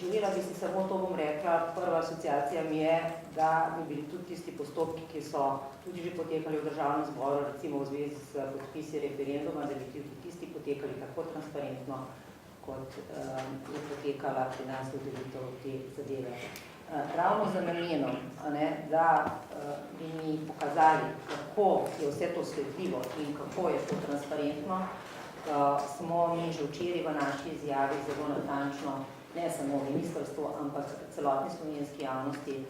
Želela bi si samo to, bom rekla, prva asociacija mi je, da bi bili tudi tisti postopki, ki so tudi že potekali v državnem zboru, recimo v zvezi s podpisi referenduma, da bi tudi tisti potekali tako transparentno, kot je potekala pri nas dodelitev te zadeve. Ravno za namenom, da bi mi pokazali, kako je vse to sledljivo in kako je to transparentno, smo mi že včeraj v naši izjavi zelo natančno, ne samo ministrstvo, ampak celotni slovenski javnosti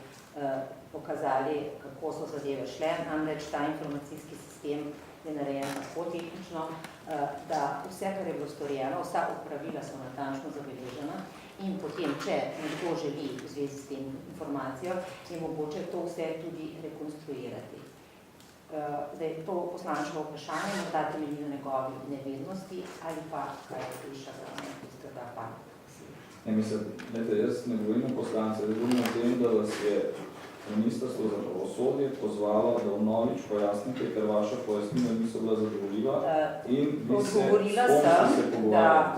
pokazali, kako so zadeve šle. Namreč ta informacijski sistem je narejen tako tehnično, da vse, kar je bilo storjeno, vsa opravila so natančno zabeležena in potem, če nekdo želi v zvezi s tem informacijo, je mogoče to vse tudi rekonstruirati. Zdaj, to poslančevo vprašanje morda temelji na njegovi nevednosti ali pa kaj piša za tistega pa.
Mislim, jaz ne govorim o poslance, govorim o tem, da vas je Ministrstvo za pravosodje pozvalo, da vnovič pojasnite, ker vaša pojasnila niso bila zadovoljiva in bi se
odgovorila sem,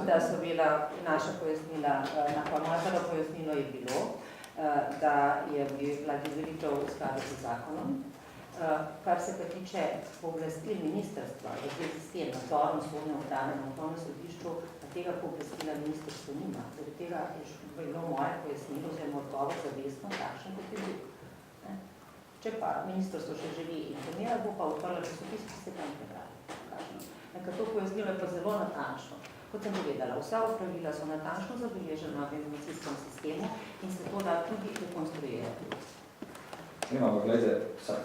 da so bila naša pojasnila, moja pojasnilo je bilo, da je bila izvolitev v skladu z zakonom. Kar se pa tiče pooblastil ministrstva, v zvezi s tem nadzorom sodne uprave na Vrhovnem sodišču, tega pooblastila ministrstvo nima. Zaradi tega je bilo moje pojasnilo oziroma odgovor zavestno takšen, kot je bil. Če pa ministrstvo še želi informirati, bo pa odprlo časopis, ki se tam prebrali. To pojasnilo je pa zelo natančno. Kot sem povedala, vsa opravila so natančno zabeležena v informacijskem sistemu in se to da tudi rekonstruirati.
Ampak, gledajte,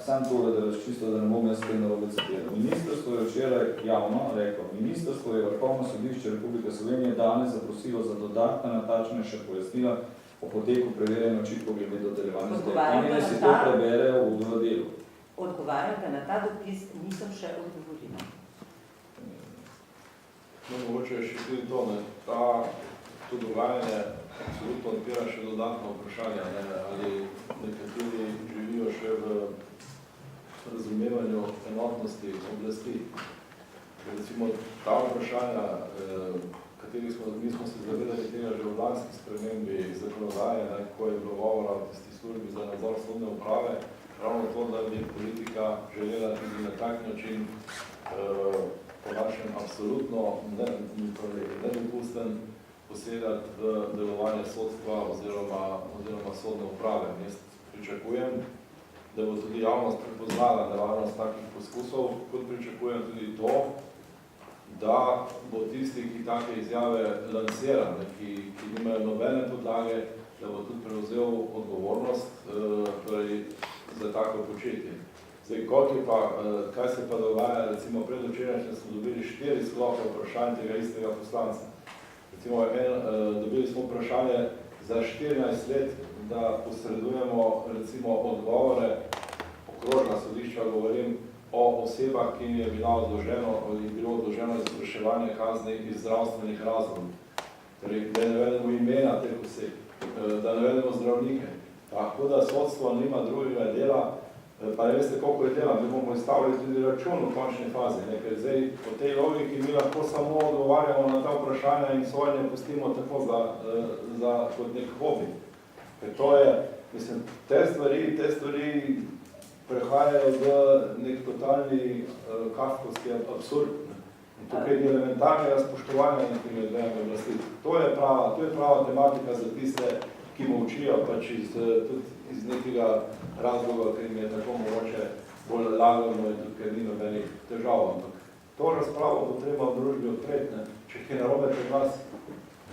sam tole, da razčisto, da ne bom jaz kaj narobe citiral. Ministrstvo je včeraj javno reklo, Ministrstvo je Vrhovno sodišče Republike Slovenije danes zaprosilo za dodatna natančnejša pojasnila o poteku preverjanja očitkov glede dodeljevanja zdaj. Oni naj si to preberejo v delu.
Odgovarjam, da na ta dopis nisem še odgovorila.
Mogoče je še tudi to, to dogajanje absolutno odpira še dodatno vprašanje, ali nekateri živijo še v razumevanju enotnosti oblasti. Recimo ta vprašanja, mi smo se zavedali tega že v lanski spremembi zakonodaje, ko je bilo govora o tisti službi za nadzor sodne uprave, ravno to, da bi politika želela tudi na tak način po našem absolutno nedopusten posegati v delovanje sodstva oziroma sodne uprave. Jaz pričakujem, da bo tudi javnost prepoznala nevarnost takih poskusov, kot pričakujem tudi to, da bo tisti, ki take izjave lansira, ki nimajo nobene podlage, da bo tudi prevzel odgovornost za tako početje. Zdaj, kaj se pa dogaja, recimo predvčerajšnjem smo dobili 4 sklope vprašanj tega istega poslanca. Recimo, dobili smo vprašanje za 14 let, da posredujemo recimo odgovore, okrožna sodišča govorim, o osebah, ki jim je bilo odloženo izvrševanje kazni iz zdravstvenih razlogov. Torej, da ne navedemo imena teh oseb, da navedemo zdravnike. Tako da sodstvo nima drugega dela, pa ne veste, koliko je dela, mi bomo izstavili tudi račun v končni fazi. Ker zdaj po tej logiki mi lahko samo odgovarjamo na ta vprašanja in svoje ne pustimo tako kot nek hobi. Ker to je, mislim, te stvari prehajajo v nek totalni kafkovski absurd. In tukaj je elementarnega spoštovanja nekimi dvema oblasti. To je prava tematika za tiste, ki molčijo pač iz nekega razloga, ker jim je tako mogoče bolj lagano in tudi, ker ni nobenih težav. Ampak to razpravo bo treba v družbi odpreti. Če je narobe pred vas,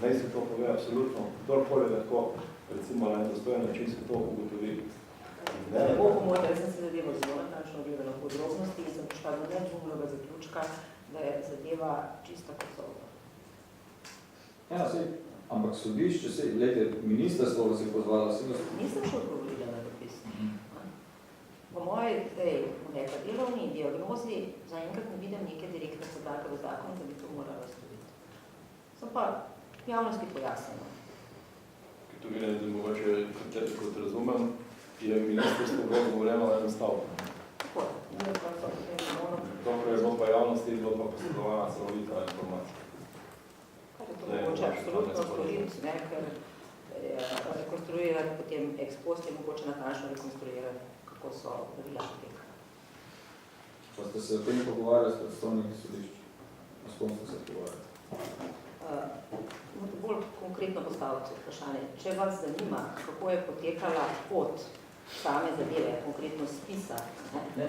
naj se to pove absolutno. Kdorkoli lahko, recimo na dostojen način se to ugotovi.
Ne bo pomote, jaz sem se zadevo zelo natančno ogledala v podrobnosti in sem prišla do nedvomnega zaključka, da je zadeva čista kosovna.
Ja, ampak sodišče, ministrstvo vas je pozvala,
Nisem še odgovorila na dopis. Po moji delovni diagnozi zaenkrat ne vidim neke direktne podlage v zakonu, da bi to morala storiti. Sem pa javnosti pojasnila.
Tu vidim, da mogoče, kot razumem, je ministrstvo bilo govoreno na enem stavku.
Tako,
dobro je bilo pa javnosti in bilo pa posredovana celovita informacija.
Kar je to mogoče absolutno storiti, ker rekonstruirati potem ex post je mogoče natančno rekonstruirati, kako so pravila potekala.
Pa ste se o tem pogovarjali s predstavniki sodišč? S kom ste se pogovarjali?
Bolj konkretno postaviti vprašanje. Če vas zanima, kako je potekala pot same zadeve, konkretno spisa.
Ne.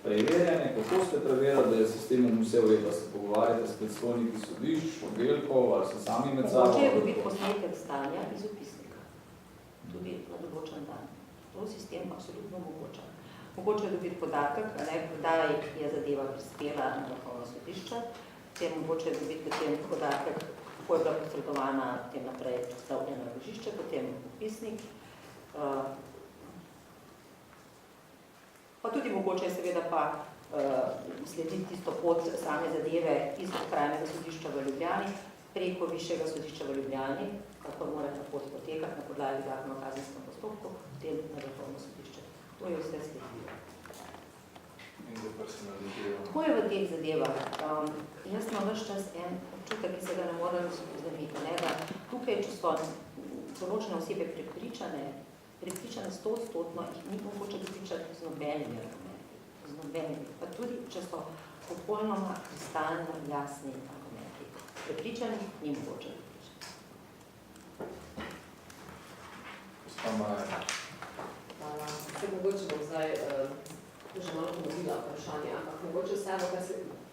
Preverjanje, kako ste preverjali, da je sistemom vse v redu, se pogovarjate s predstavniki sodišč, oddelkov, ali se sami med sabo?
Mogoče je dobiti posnetek stanja iz opisnika. Tudi na določen dan. To sistem absolutno omogoča. Mogoče je dobiti podatek, kdaj je zadeva prispela na Vrhovno sodišče, potem mogoče je dobiti potem podatek, kako je bila posredovana potem naprej za eno ložišče, potem upisnik. Pa tudi mogoče je seveda pa slediti tisto pot same zadeve iz Okrajnega sodišča v Ljubljani preko Višjega sodišča v Ljubljani, kako mora ta pot potekati na podlagi Zakona o kazenskem postopku, potem na Vrhovno sodišče. To je vse sledljivo. Tako je v teh zadevah. Jaz imam ves čas en občutek, ki se ga ne morem znamiti, da tukaj, če so določene osebe prepričane 100%, jih ni mogoče prepričati z nobenimi argumenti. Pa tudi, če so popolnoma kristalno jasni argumenti. Prepričani ni mogoče prepričati.
Se mogoče bom zdaj že malo ponovila vprašanje, ampak mogoče vseeno,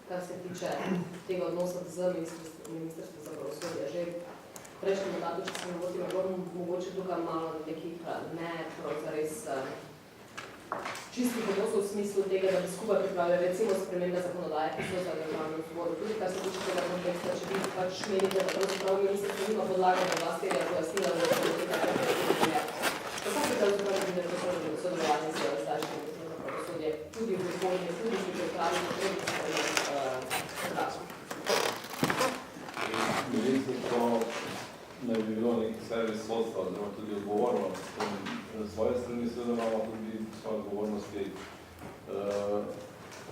kar se tiče tega odnosa z Ministrstvom za pravosodje. Že v prejšnjem mandatu, če se ne motim, mogoče tukaj malo nekih ne prav zares čistih odnosov v smislu tega, da bi skupaj pripravili recimo spremembe zakonodaje, ki so za državnem zboru. Tudi kar se tiče tega konteksta, če vi pač menite, da pravzaprav ministrstvo nima podlage, da vas tega pojasnila, da se bo tega prepričanja. Kako se pravzaprav vidite sodelovanje z zdajšnjim pravosodje, tudi v prihodnje, tudi v pripravi
Ministrstvo ne bi bilo nek servis sodstva, oziroma tudi odgovornost. Na svoje strani seveda imamo tudi svoje odgovornosti,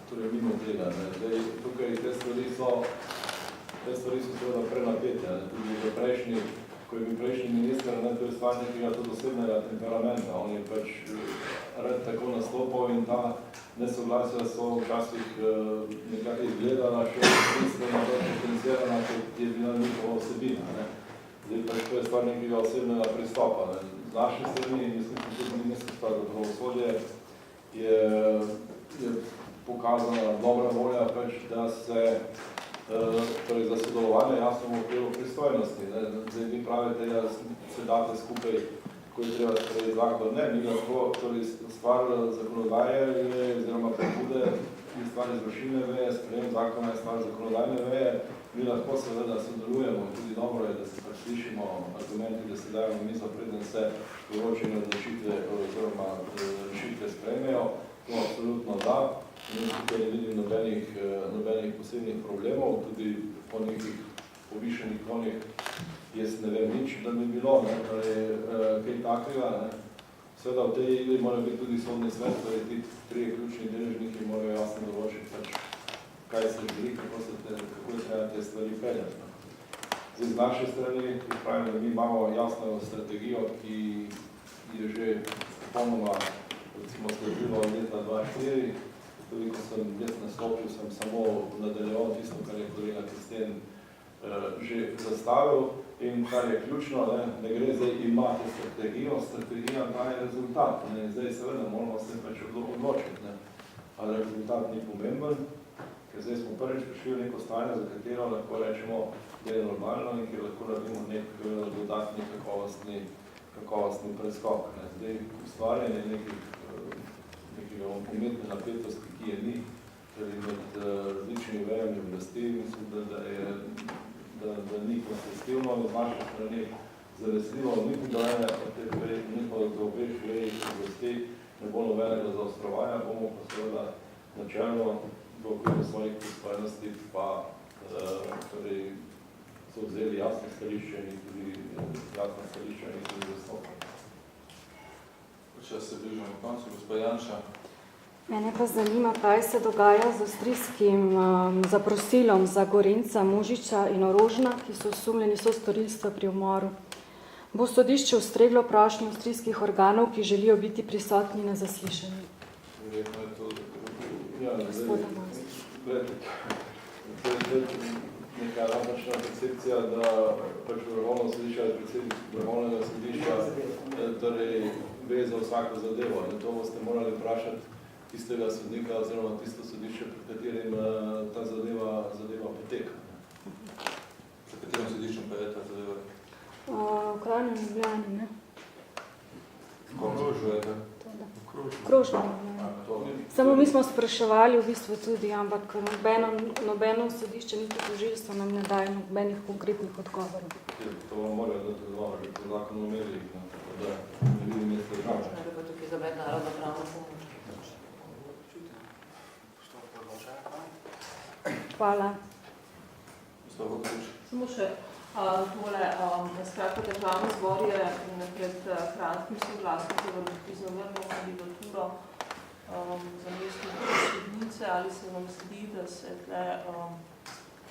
torej mimo tega. Zdaj, tukaj te stvari so seveda prenapete. Tudi v prejšnji, ko je bil prejšnji minister, to je stvar nekega tudi osebnega temperamenta. On je pač rad tako nastopal in ta nesoglasja so včasih nekako izgledala še bistveno potencirana, kot je bila njihova osebina. Zdaj pač to je stvar nekega osebnega pristopa. Z naše strani, mislim, tudi Ministrstva za pravosodje je pokazana dobra volja, pač, da se torej za sodelovanje jasno v okviru pristojnosti. Zdaj vi pravite, da se date skupaj, ko je treba sprejeti zakon. Ne, mi lahko, torej stvar zakonodaje oziroma prebude in stvar izvršilne veje, sprejem zakona je stvar zakonodajne veje, mi lahko seveda sodelujemo. Tudi dobro je, da se pač slišimo argumenti, da se dajo na mizo, preden se določene odločitve oziroma rešitve sprejmejo. To absolutno da. In tukaj ne vidim nobenih posebnih problemov, tudi po nekih povišenih konjih jaz ne vem nič, da bi bilo, kaj takega. Seveda v tej igri mora biti tudi sodni svet, torej ti trije ključni deležniki morajo jasno določiti, kaj se želi, kako je treba te stvari peljati. Zdaj, z naše strani, pravim, da mi imamo jasno strategijo, ki je že popolnoma, recimo, sledila od leta 2004. Tudi, ko sem jaz nastopil, sem samo nadaljeval tisto, kar je kolega Kristjan že zastavil. In kar je ključno, ne gre zdaj imati strategijo, strategija daje rezultat. Zdaj seveda moramo se pač odločiti, ali rezultat ni pomemben, ker zdaj smo prvič prišli v neko stanje, za katero lahko rečemo, da je normalno in kjer lahko naredimo nek dodatni kakovostni preskok. Zdaj ustvarjanje nekega umetne napetosti, ki je ni, med različnimi vejami oblasti, mislim, da ni konstruktivno, z naše strani zavesljivo, niti do obeh vejih oblasti ne bo nobenega zaostrovanja, bomo pa seveda načelno v okviru svojih pristojnosti pa so vzeli jasne stališče in tudi zastopali.
Če se bližamo koncu, gospod Janša.
Mene pa zanima, kaj se dogaja z avstrijskim zaprosilom za Gorenca, Mužiča in Orožna, ki so osumljeni sostorilstva pri umoru. Bo sodišče ustreglo prošnjo avstrijskih organov, ki želijo biti prisotni na zaslišanju?
Verjetno je to...
Gospoda Mas.
To je neka napačna percepcija, da pač Vrhovno sodišče ali predsednik Vrhovnega sodišča torej ve za vsako zadevo. To boste morali vprašati tistega sodnika oziroma tisto sodišče, pred katerim ta zadeva poteka.
Pred katerim sodiščem pa je ta zadeva?
V Kralju Ljubljani, ne?
Komu združujete?
obtožbo. Samo mi smo spraševali v bistvu tudi, ampak nobeno sodišče niti tožilstvo nam ne daje nobenih konkretnih odgovorov.
To vam morajo dati odgovor, že po zakonu o medijih, tako da ne vidim mesta države.
Ne bi pa tukaj za mednarodno pravno pomoč.
Hvala.
Samo še tole, skratka, Državni zbor je pred kratkim soglasno izvrnil kandidaturo za mesto sodnice, ali se vam zdi, da se tle,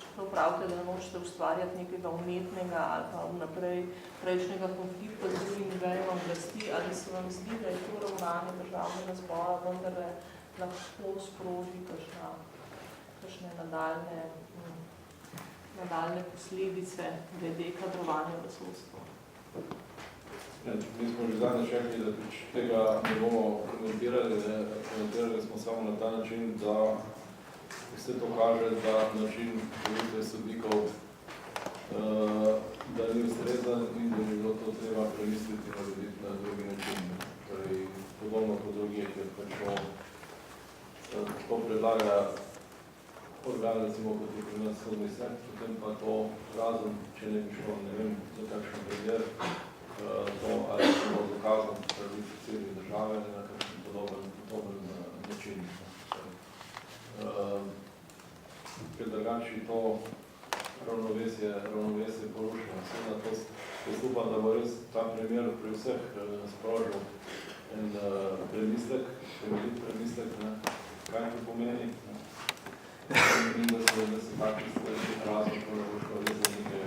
čeprav pravite, da ne možete ustvarjati nekega umetnega ali pa naprej prejšnjega konflikta z drugimi vejami oblasti, ali se vam zdi, da je to ravnanje Državnega zbora vendarle lahko sproži kakšne nadaljne posledice glede kadrovanja v sodstvu?
Mi smo že zadnjič rekli, da tega ne bomo komentirali. Komentirali smo samo na ta način, da se to kaže, da način volitve sodnikov da ni ustrezen in da bi bilo to treba premisliti na drugi način. Torej, podobno kot drugih, ker pač to predlaga organ, recimo, kot je pri nas sodni svet, potem pa to razen, če ne bi šlo, ne vem, za kakšen primer, to ali se bo dokazano pravici celi države na kakšen podoben način. Ker drugače to ravnovesje porušeno. Seveda to upam, da bo res ta primer pri vseh sprožil en premislek, kaj to pomeni. In da se takih razlog ne bo šlo res za nekaj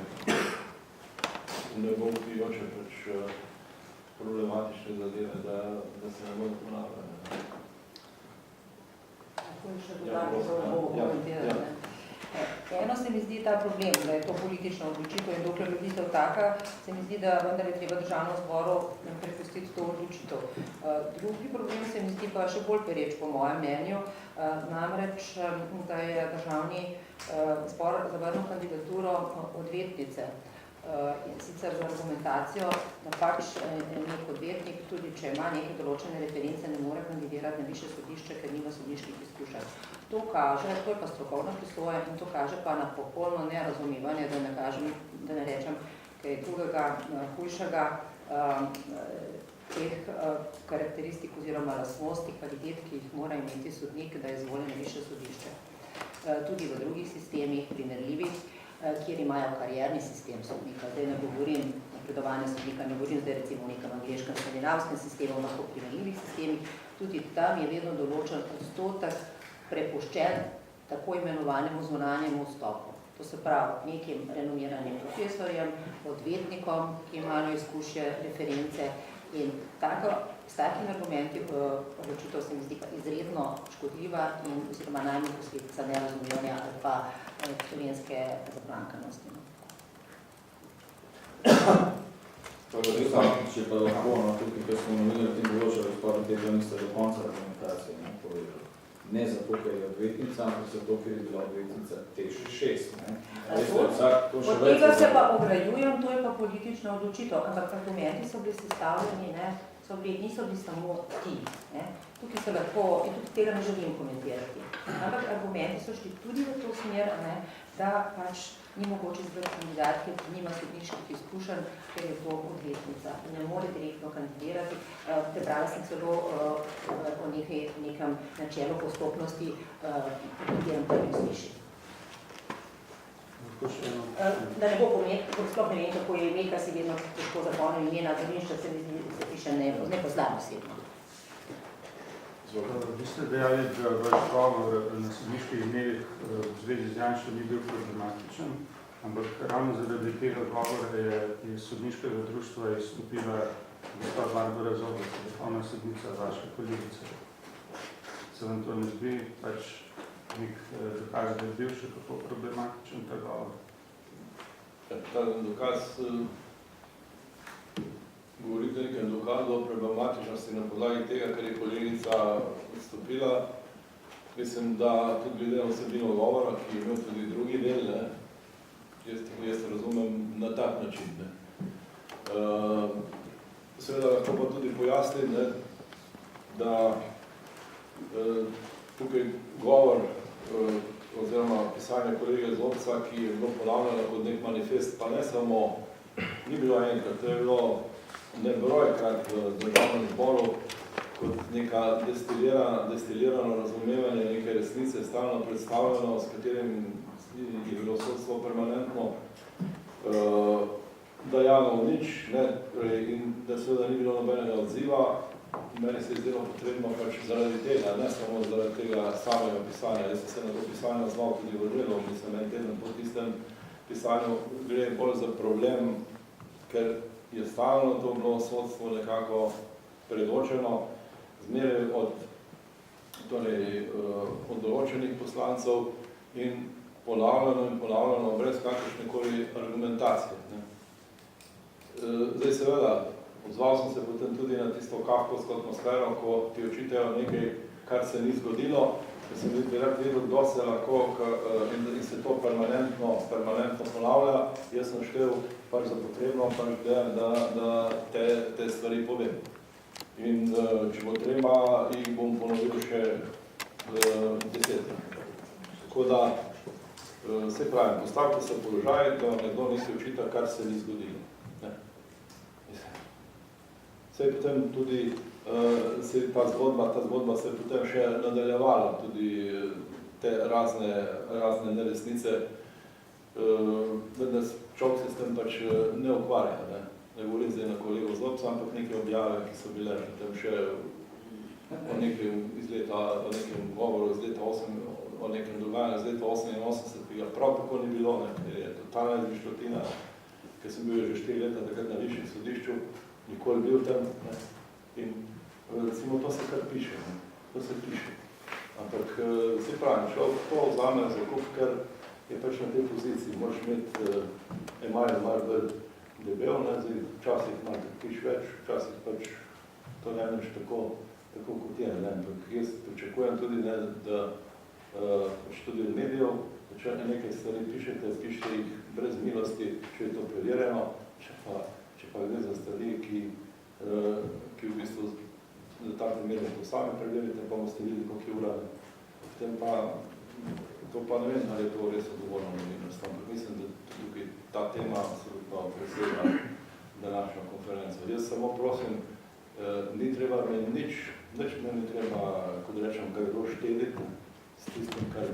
ne bo vpijoče pač problematične zadeve, da se ne bo ponavljali.
Tako je še dodatno, da ne bomo komentirali. Eno se mi zdi ta problem, da je to politična odločitev in dokler odločitev taka, se mi zdi, da vendar je treba Državnemu zboru prepustiti to odločitev. Drugi problem se mi zdi pa še bolj pereč, po mojem mnenju, namreč, da je Državni zbor zavrnil kandidaturo odvetnice. In sicer za argumentacijo, da pač nek odvetnik, tudi če ima neke določene reference, ne more kandidirati na višje sodišče, ker nima sodniških izkušenj. To kaže, to je pa strokovna presoja in to kaže pa na popolno nerazumevanje, da ne rečem kaj drugega, hujšega, teh karakteristik oziroma lastnosti, kvalitet, ki jih mora imeti sodnik, da je izvoljen na višje sodišče. Tudi v drugih sistemih, primerljivih, kjer imajo karierni sistem sodnika. Zdaj ne govorim napredovanje sodnika, ne govorim zdaj recimo v nekem angleškem, skandinavskem sistemu, lahko primerljivih sistemih. Tudi tam je vedno določen odstotek prepuščen tako imenovanemu zunanjemu vstopu. To se pravi nekim renomiranim profesorjem, odvetnikom, ki imajo izkušnje, reference in s takimi argumenti odločitev se mi zdi pa izredno škodljiva in oziroma najmanj posledica nerazumevanja ali pa slovenske zaplankanosti.
Če pa lahko, tukaj, ker smo novinali v tem določali, sporo tega niste do konca argumentacije povedali. Ne zato, ker je odvetnica, ampak zato, ker je bila odvetnica TŠ6.
Od tega se pa ograjujem, to je pa politična odločitev, ampak argumenti so bili sestavljeni, niso bili samo ti. Tukaj se lahko, in tudi tega ne želim komentirati. Ampak argumenti so šli tudi v to smer, da pač ni mogoče izbrati kandidatke, ki nima sodniških izkušenj, ker je to odvetnica in ne more direktno kandidirati. Prebrala sem celo o nekem načelu postopnosti, katerem prvi sliši. Da ne bo sploh ne vem, kako je ime, kar si vedno težko zapomnim imena, Zrnišča se piše ne poznam osebno.
Vi ste dejali, da vaš govor na sodniških dnevih v zvezi z Janšo ni bil problematičen, ampak ravno zaradi tega govora je sodniškega društva izstopila gospa Barbara Zobec, vrhovna sodnica vaše kolegice. Se vam to ne zdi pač nek dokaz, da je bil še kako problematičen ta govor?
Ta dokaz govorite nekaj dokazov o problematičnosti na podlagi tega, ker je kolegica odstopila. Mislim, da tudi glede na vsebino govora, ki je imel tudi drugi del, jaz razumem na tak način. Seveda lahko pa tudi pojasnim, da tukaj govor oziroma pisanje kolege Zobca, ki je bilo ponavljeno kot nek manifest, pa ne samo, ni bilo enkrat, to je bilo nebrojkrat v Državnem zboru kot neka destilirano razumevanje neke resnice, stalno predstavljeno, s katerim je bilo sodstvo permanentno dajano v nič, in da seveda ni bilo nobenega odziva. Meni se je zdelo potrebno pač zaradi tega, ne samo zaradi tega samega pisanja. Jaz sem se na to pisanje nazval tudi v delu, mislim, en teden po tistem pisanju gre bolj za problem, ker je stalno to bilo sodstvo nekako predočeno, zmeraj od določenih poslancev in ponavljano brez kakršnekoli argumentacije. Zdaj seveda, odzval sem se potem tudi na tisto kafkovsko atmosfero, ko ti očitajo nekaj, kar se ni zgodilo, ker sem bi rad vedel, kdo se lahko in se to permanentno ponavlja. Jaz sem štel pač za potrebno, da te stvari povem. In če bo treba, jih bom ponovil še 10. Tako da, se pravim, postavite se v položaj, da vam nekdo nisi očita, kar se ni zgodilo. Se je potem tudi ta zgodba se je potem še nadaljevala, tudi te razne neresnice, vendar človek se s tem pač ne ukvarja. Ne govorim zdaj na kolego Zobca, ampak neke objave, ki so bile potem še o nekem govoru iz leta 8, o nekem dogajanju iz leta 88, ki ga prav tako ni bilo, ker je totalna izmišljotina, ker sem bil že 4 leta takrat na višjem sodišču, nikoli bil tam, in recimo to se kar piše, to se piše. Ampak se pravi, človek to vzame za kup, ker je pač na tej poziciji, moraš imeti emajl malo bolj debel, zdaj včasih malo piš več, včasih pač to ne veš tako kot je, ampak jaz pričakujem tudi, da tudi od medijev, da če nekaj stvari pišete jih brez milosti, če je to preverjeno, če pa gre za stvari, ki v bistvu za ta primer to sami preverite, pa boste videli, koliko je ura. Potem pa, to pa ne vem, ali je to res odgovorno novinarstvo, ampak mislim, da tukaj ta tema absolutno presega današnjo konferenco. Jaz samo prosim, ni treba me nič me ni treba, kot rečem, kaj štediti s tistim, kar